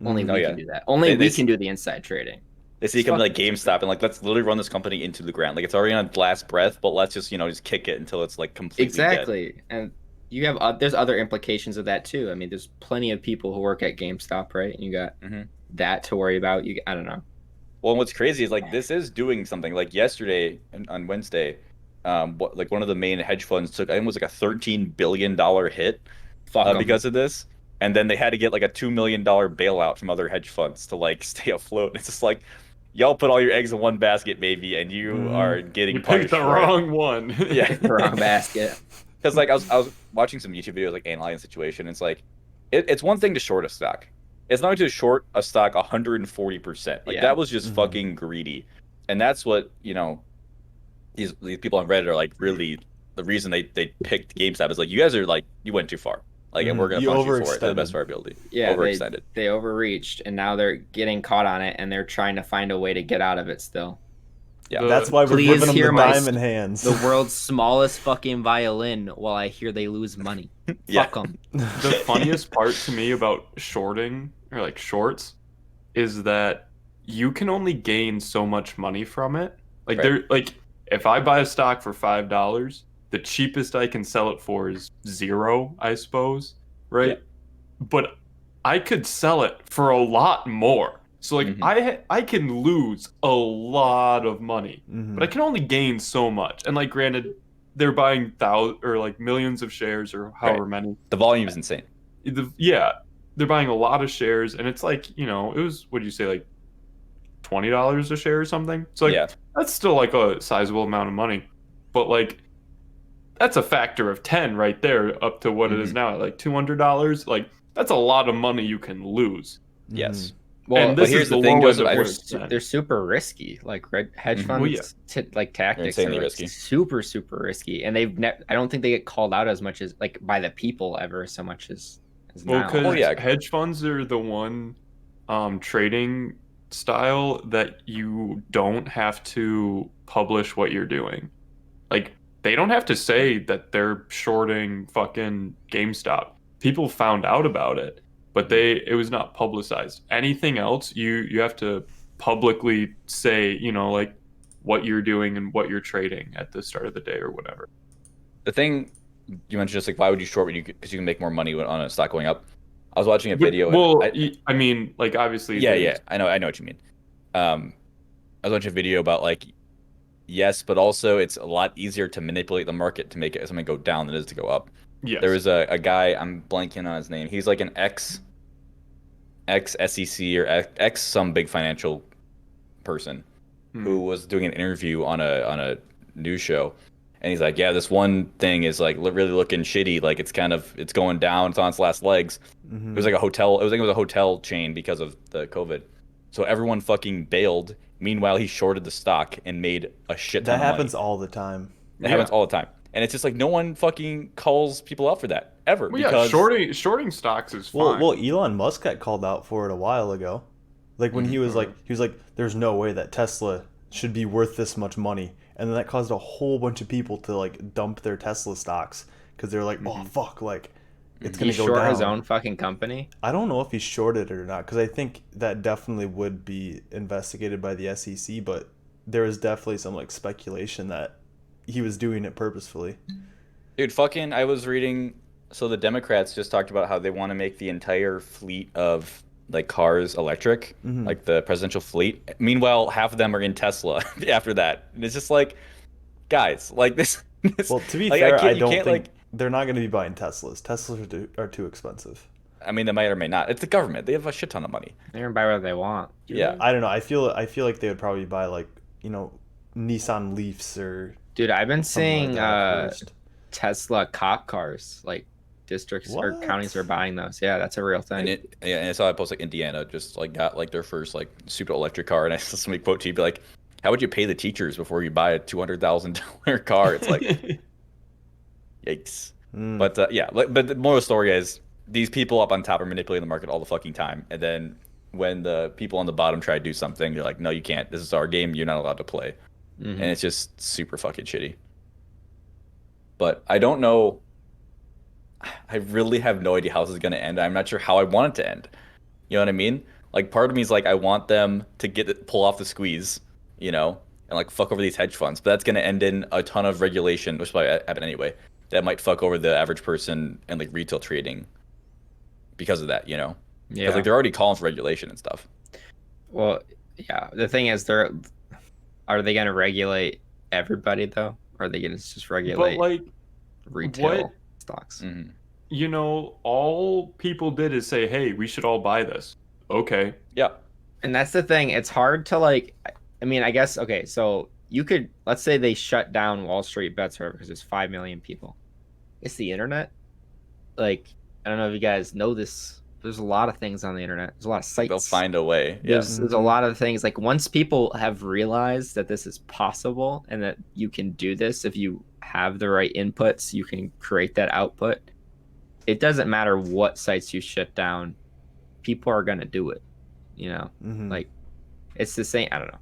Only we can do that. Only we can do the inside trading. They see company like GameStop and like, let's literally run this company into the ground. Like it's already on its last breath, but let's just just kick it until it's like completely dead. Exactly. And you have there's other implications of that too. I mean, there's plenty of people who work at GameStop, right? And you got that to worry about. I don't know. Well, and what's crazy is like this is doing something. Like yesterday on Wednesday, like one of the main hedge funds took, I think it was like a $13 billion hit because of this, and then they had to get like a $2 million bailout from other hedge funds to like stay afloat. It's just like, y'all put all your eggs in one basket, maybe, and you are getting you picked the wrong one. Yeah, the wrong basket. Because like I was watching some YouTube videos like analyzing the situation. It's like it's one thing to short a stock. It's not to short a stock 140%. Like that was just fucking greedy, and that's what these people on Reddit are like. Really, the reason they picked GameStop is like, you guys are like, you went too far. Like, and we're gonna punish you for it to the best of our ability. Yeah, overextended. They overreached, and now they're getting caught on it, and they're trying to find a way to get out of it still. Yeah, that's why we're giving them the diamond hands. The world's smallest fucking violin while I hear they lose money. Fuck them. The funniest part to me about shorting, or like shorts, is that you can only gain so much money from it. Like they're like, if I buy a stock for $5, the cheapest I can sell it for is 0, I suppose, right? Yeah. But I could sell it for a lot more. So like I can lose a lot of money, but I can only gain so much. And like, granted, they're buying millions of shares or however many. The volume is insane. They're buying a lot of shares, and it's like, it was, what do you say, like $20 a share or something? So like, that's still like a sizable amount of money, but like, that's a factor of 10 right there, up to what it is now, like $200. Like, that's a lot of money you can lose. Yes. Well, and this here's is the thing, Joseph, they're super risky. Like hedge funds, like tactics are like risky. super risky, and I don't think they get called out as much as like by the people ever so much as now. Because hedge funds are the one trading style that you don't have to publish what you're doing. Like, they don't have to say that they're shorting fucking GameStop. People found out about it, but it was not publicized. Anything else, you have to publicly say, like what you're doing and what you're trading at the start of the day or whatever. The thing you mentioned, just like, why would you short because you can make more money on a stock going up? I was watching a video. Well, I mean, like, obviously. Yeah, I know what you mean. I was watching a video about like, yes, but also it's a lot easier to manipulate the market to make something go down than it is to go up. Yes. There was a guy, I'm blanking on his name. He's like an ex SEC or ex some big financial person who was doing an interview on a news show, and he's like, yeah, this one thing is like really looking shitty. Like it's going down. It's on its last legs. It was like a hotel. It was a hotel chain because of the COVID. So everyone fucking bailed. Meanwhile, he shorted the stock and made a shit ton of money. That happens all the time. It happens all the time. And it's just like, no one fucking calls people out for that ever. Well, because shorting stocks is fine. Well, Elon Musk got called out for it a while ago. Like when he was like, there's no way that Tesla should be worth this much money. And then that caused a whole bunch of people to like dump their Tesla stocks because they're like, oh fuck, like it's gonna go down. Short his own fucking company. I don't know if he shorted it or not, because I think that definitely would be investigated by the SEC. But there is definitely some like speculation that he was doing it purposefully. Dude, I was reading. So the Democrats just talked about how they want to make the entire fleet of like cars electric, like the presidential fleet. Meanwhile, half of them are in Tesla after that. And it's just like, guys, like this. Well, to be fair, I don't think like, they're not going to be buying Teslas. Teslas are too expensive. I mean, they might or may not. It's the government. They have a shit ton of money. They're gonna buy whatever they want. Yeah. I don't know. I feel like they would probably buy like, Nissan Leafs or. Dude, I've been seeing Tesla cop cars, like districts or counties are buying those. Yeah, that's a real thing. And I saw a post like Indiana just like got like their first like super electric car, and I saw somebody quote to you be like, "How would you pay the teachers before you buy a $200,000 car?" It's like, yikes. But but the moral story is these people up on top are manipulating the market all the fucking time, and then when the people on the bottom try to do something, they're like, "No, you can't. This is our game. You're not allowed to play." And it's just super fucking shitty. But I don't know. I really have no idea how this is going to end. I'm not sure how I want it to end. You know what I mean? Like part of me is like I want them to pull off the squeeze, you know, and like fuck over these hedge funds. But that's gonna end in a ton of regulation, which might happen anyway. That might fuck over the average person and like retail trading because of that, you know. Because Yeah. like they're already calling for regulation and stuff. Well, yeah. The thing is, are they gonna regulate everybody though? Or are they gonna just But regulate like, retail what stocks? Hmm. you know, all people did is say, "Hey, we should all buy this." Okay. Yeah. And that's the thing. It's hard to like. I mean, I guess okay. So you could let's say they shut down Wall Street Bets or because there's 5 million people. It's the internet. Like I don't know if you guys know this. There's a lot of things on the internet. There's a lot of sites. They'll find a way. Yeah. There's a lot of things. Like once people have realized that this is possible and that you can do this if you have the right inputs, you can create that output. It doesn't matter what sites you shut down. People are gonna do it. You know, like it's the same. I don't know.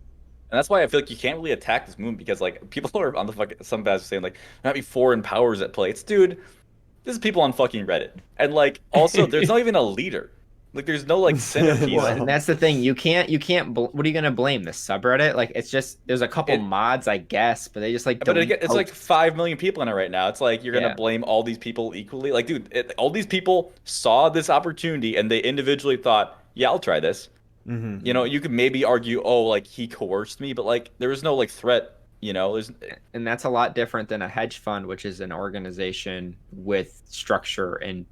And that's why I feel like you can't really attack this movement because like people are on the fucking some guys are saying like there might be foreign powers at play. It's dude, this is people on fucking Reddit. And like also there's not even a leader. Like there's no like centerpiece. Well, and that's the thing. You can't. What are you gonna blame the subreddit? Like it's just there's a couple mods, I guess, but they just like. But it's like 5 million people in it right now. It's like you're gonna Yeah. blame all these people equally. Like dude, all these people saw this opportunity and they individually thought, yeah, I'll try this. You know, you could maybe argue, oh, like he coerced me, but like there was no like threat. You know, And that's a lot different than a hedge fund, which is an organization with structure and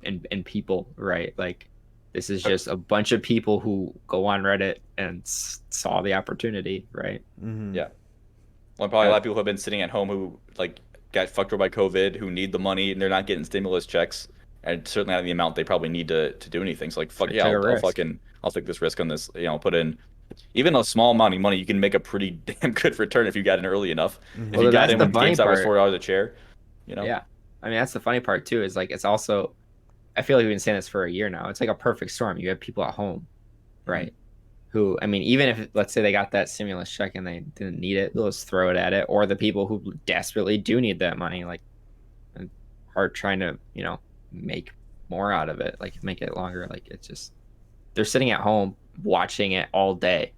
people, right? Like this is just a bunch of people who go on Reddit and saw the opportunity, right? Yeah. Well, probably a lot of people who have been sitting at home who like got fucked over by COVID, who need the money and they're not getting stimulus checks, and certainly not the amount they probably need to do anything. So like, fuck yeah, I'll take this risk on this. You know, put in even a small amount of money, you can make a pretty damn good return if you got in early enough. If you got in when GameStop was $4 a share, you know. Yeah, I mean that's the funny part too. Is like it's also, I feel like we've been saying this for a year now. It's like a perfect storm. You have people at home, right? Who, I mean, even if let's say they got that stimulus check and they didn't need it, they'll just throw it at it. Or the people who desperately do need that money, like, are trying to, you know, make more out of it, like make it longer. Like it's just they're sitting at home watching it all day,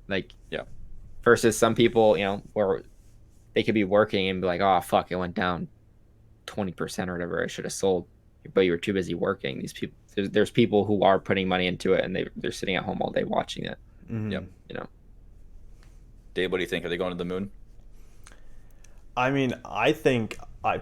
like yeah. Versus some people, you know, where they could be working and be like, oh fuck, it went down 20% or whatever. I should have sold, but you were too busy working. These people. There's people who are putting money into it and they're sitting at home all day watching it. Yeah. You know. Dave, what do you think? Are they going to the moon? I mean, I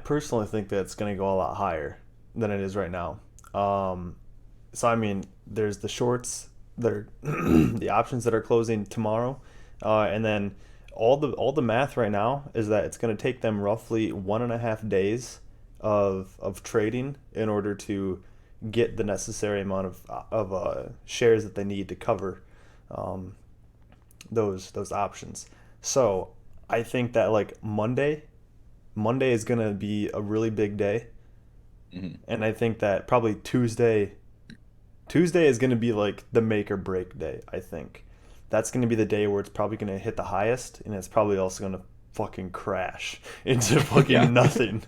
personally think that it's going to go a lot higher than it is right now. So I mean, there's the shorts that are the options that are closing tomorrow, and then all the math right now is that it's going to take them roughly 1.5 days of trading in order to get the necessary amount of shares that they need to cover those options. So I think that like Monday is gonna be a really big day, and I think that probably Tuesday is gonna be like the make or break day. I think that's gonna be the day where it's probably gonna hit the highest, and it's probably also gonna fucking crash into fucking nothing.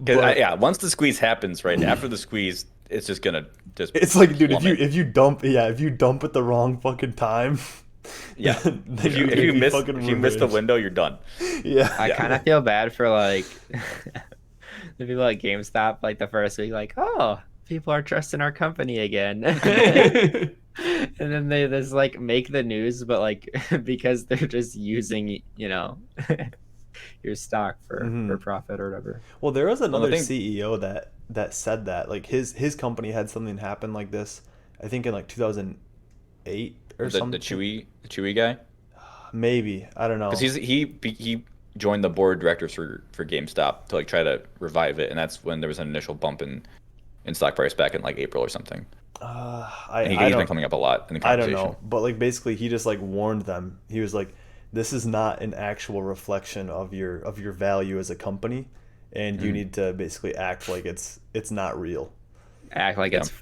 Yeah, once the squeeze happens, right after the squeeze, it's just gonna It's like, dude, plummet. if you dump at the wrong fucking time, yeah. then if you miss the window, you're done. Yeah, I kind of feel bad for like the people at GameStop, like the first week, like, oh, people are trusting our company again. And then they just like make the news, but like because they're just using, you know, your stock for profit or whatever. Well, there was another CEO that said that like his company had something happen like this. I think in like 2008 or something. The Chewy guy. Maybe, I don't know. Because he joined the board of directors for GameStop to like try to revive it, and that's when there was an initial bump in stock price back in like April or something. He's been coming up a lot in the conversation. I don't know, but like basically he just like warned them. He was like, "This is not an actual reflection of your value as a company, and you need to basically act like it's not real. Act like it's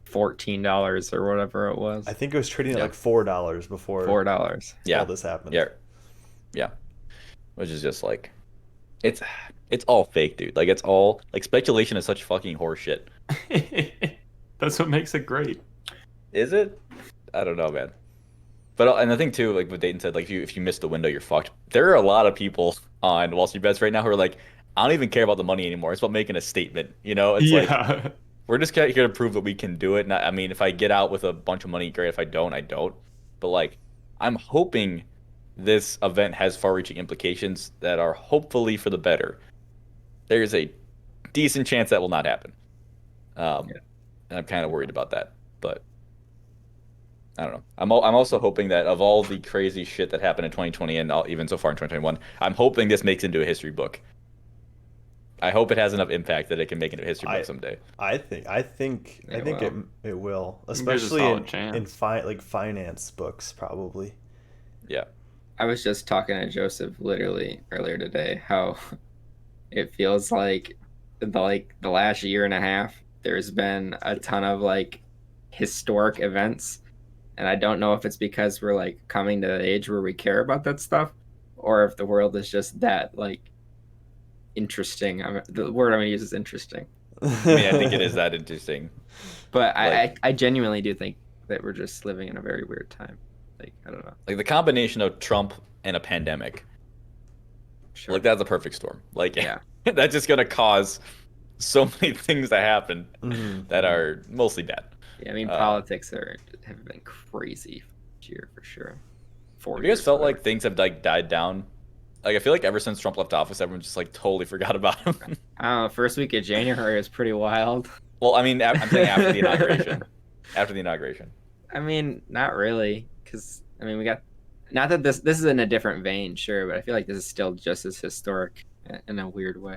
$14 or whatever it was. I think it was trading at like $4 before $4. all this happened. Yeah, which is just like, it's all fake, dude. Like it's all like speculation is such fucking horseshit. That's what makes it great. Is it? I don't know, man. But and the thing too, like what Dayton said, like if you miss the window, you're fucked. There are a lot of people on Wall Street bets right now who are like, I don't even care about the money anymore. It's about making a statement. You know, it's like Yeah. we're just here to prove that we can do it. And I mean, if I get out with a bunch of money, great. If I don't, I don't. But like, I'm hoping this event has far-reaching implications that are hopefully for the better. There's a decent chance that will not happen. Yeah. And I'm kind of worried about that. But I don't know. I'm also hoping that of all the crazy shit that happened in 2020 and even so far in 2021, I'm hoping this makes into a history book. I hope it has enough impact that it can make it into a history book someday. I think it will, especially solid in chance. like finance books probably. Yeah. I was just talking to Joseph literally earlier today how it feels like the last year and a half there's been a ton of like historic events, and I don't know if it's because we're like coming to the age where we care about that stuff, or if the world is just that like interesting. The word I'm gonna use is interesting, I mean, I think it is that interesting. but Like- I genuinely do think that we're just living in a very weird time. Like I don't know. Like the combination of Trump and a pandemic, Sure. like that's a perfect storm. Like Yeah. that's just gonna cause so many things to happen Mhm. that are mostly bad. Yeah, I mean politics have been crazy this year for sure. Have you guys felt like things have like died down? Like I feel like ever since Trump left office, everyone just like totally forgot about him. I don't know, first week of January was pretty wild. Well, I mean, I'm saying after the inauguration. After the inauguration. I mean, not really, because I mean we got not that this is in a different vein, sure, but I feel like this is still just as historic in a weird way.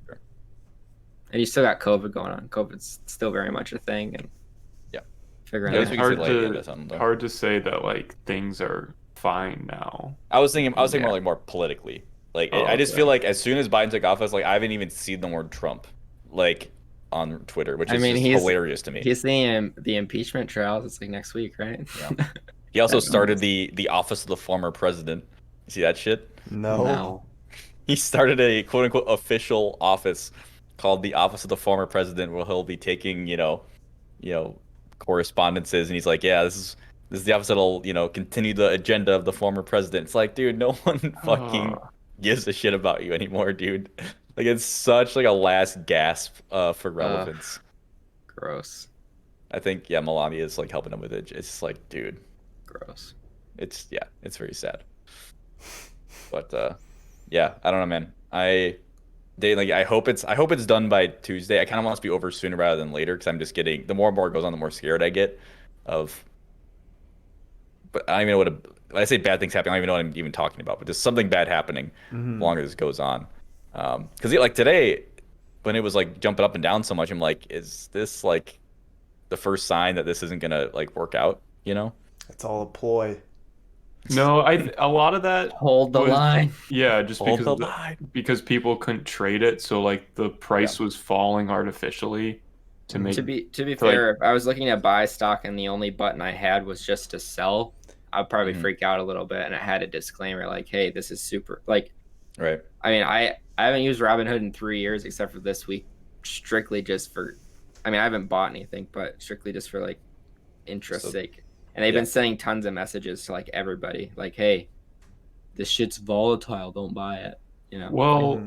Sure. And you still got COVID going on. COVID's still very much a thing, and yeah, figuring Yeah, out. we It's can see light at the end of something, though. hard to say that like things are fine now. I was thinking Yeah. more like more politically. Like Oh, I just okay. feel like as soon as Biden took office, like I haven't even seen the word Trump, like on Twitter, which is just hilarious to me. He's seeing the impeachment trials. It's like next week, right? Yeah. He also started the office of the former president. You see that shit? No. He started a quote unquote official office called the Office of the Former President, where he'll be taking, correspondences, and he's like, yeah, this is the office that'll, continue the agenda of the former president. It's like, dude, no one fucking gives a shit about you anymore, dude. Like it's such like a last gasp for relevance. Gross. I think Melania is like helping him with it. It's like, dude, Gross. it's very sad. But yeah, I don't know, man. I hope it's done by Tuesday. I kind of want it to be over sooner rather than later because I'm just getting the more and more it goes on, the more scared I get of. But I don't even know when I say bad things happening, I don't even know what I'm even talking about. But there's something bad happening the longer this goes on. Because like today, when it was like jumping up and down so much, I'm like, is this like the first sign that this isn't gonna like work out? You know? It's all a ploy. No, a lot of that Hold the was- line. Yeah, just Hold because the of line. because people couldn't trade it, so like the price was falling artificially to make. To be like- fair, if I was looking to buy stock and the only button I had was just to sell, I'd probably Mhm. freak out a little bit. And it had a disclaimer like, "Hey, this is super." Like, Right. I mean, I haven't used Robinhood in 3 years except for this week, strictly just for. I mean, I haven't bought anything, but strictly just for like interest So- sake. And they've yeah. been sending tons of messages to like everybody, like, "Hey, this shit's volatile. Don't buy it." You know. Well,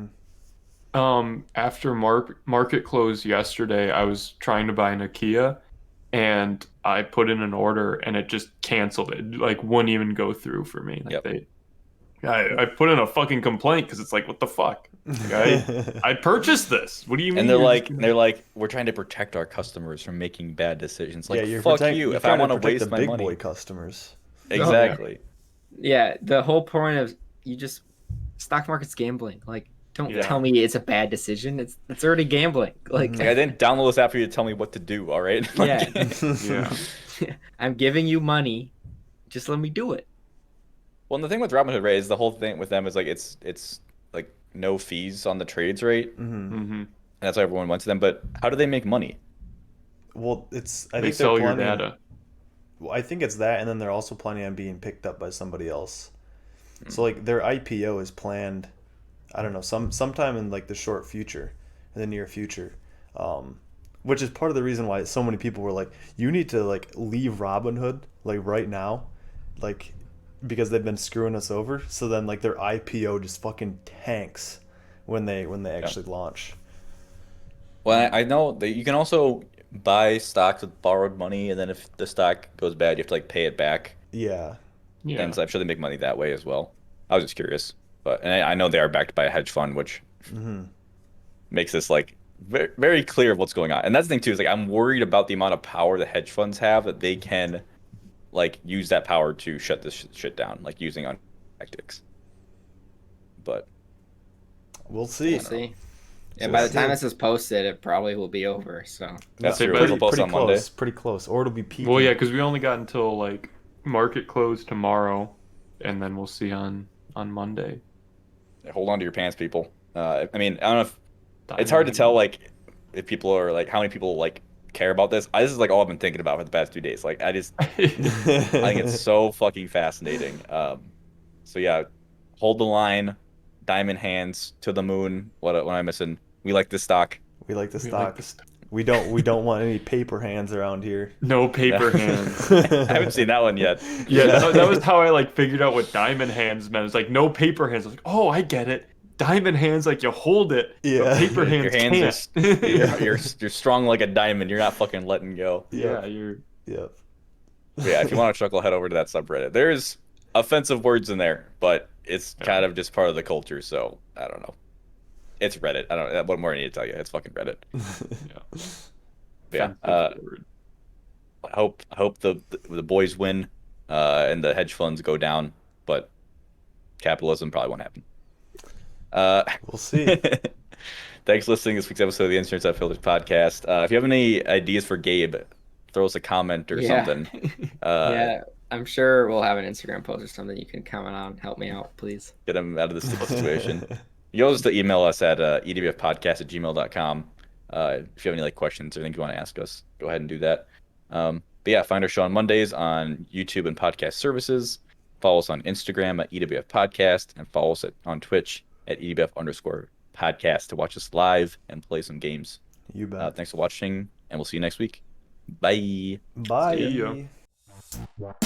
Mhm. after market close yesterday, I was trying to buy an IKEA, and I put in an order, and it just canceled it. Like wouldn't even go through for me. Like Yep. I put in a fucking complaint because it's like, what the fuck? I purchased this. What do you mean? And they're you're like, just gonna- we're trying to protect our customers from making bad decisions. Like, yeah, you're fuck protect- you. you're If I trying want to protect waste the my big money, boy customers. exactly. Yeah, the whole point of you just stock market's gambling. Like, don't Yeah. tell me it's a bad decision. It's already gambling. Like, Like, I didn't download this app for you to tell me what to do. All right. Like, Yeah. Yeah. I'm giving you money. Just let me do it. Well, and the thing with Robinhood, right, is the whole thing with them is like it's like no fees on the trades rate, and Mhm. that's why everyone went to them. But how do they make money? Well, it's I They think sell they're your planning. data. Well, I think it's that, and then they're also planning on being picked up by somebody else. Hmm. So like their IPO is planned, I don't know, sometime in like the short future, in the near future. which is part of the reason why so many people were like, you need to like leave Robinhood like right now, like because they've been screwing us over. So then like their IPO just fucking tanks when they actually launch. Well, I know that you can also buy stocks with borrowed money, and then if the stock goes bad, you have to like pay it back. Yeah. Yeah. And so I'm sure they make money that way as well. I was just curious, but and I know they are backed by a hedge fund, which makes this like very, very clear what's going on. And that's the thing too, is like I'm worried about the amount of power the hedge funds have that they can like use that power to shut this shit down, like using on tactics. But We'll see. We'll see. And So by the see. time this is posted, it probably will be over. So that's say true. pretty- It'll post Pretty on Monday. close. Pretty close. Or it'll be peaking. Well, yeah, because we only got until like market close tomorrow, and then we'll see on Monday. Hold on to your pants, people. I mean, I don't know if it's hard to tell like if people are like how many people like care about this. This is like all I've been thinking about for the past 2 days. Like I think it's so fucking fascinating. So yeah, hold the line, diamond hands to the moon. What am I missing? We like this stock. We like the We stock. like this- We don't want any paper hands around here. No paper hands. I haven't seen that one yet. Yeah, that was how I like figured out what diamond hands meant. It's like no paper hands. I was like, oh, I get it. Diamond hands, like you hold it. Yeah. But paper Your hands hands can't. you're strong like a diamond. You're not fucking letting go. Yeah, you're. Yep. But yeah, if you want to chuckle, head over to that subreddit. There's offensive words in there, but it's kind of just part of the culture. So I don't know. It's Reddit. I don't know what more I need to tell you. It's fucking Reddit. Yeah. Yeah. Offensive word. I hope the boys win, and the hedge funds go down, but capitalism probably won't happen. We'll see. Thanks for listening to this week's episode of the Insurance Outfielders podcast. If you have any ideas for Gabe, throw us a comment or something. yeah, I'm sure we'll have an Instagram post or something you can comment on. Help me out, please. Get him out of this situation. You can also email us at ewfpodcast@gmail.com. If you have any like questions or things you want to ask us, go ahead and do that. But yeah, find our show on Mondays on YouTube and podcast services. Follow us on Instagram at EWF Podcast, and follow us on Twitch at EWF_podcast to watch us live and play some games. You bet. Thanks for watching, and we'll see you next week. Bye. Bye. See ya. What?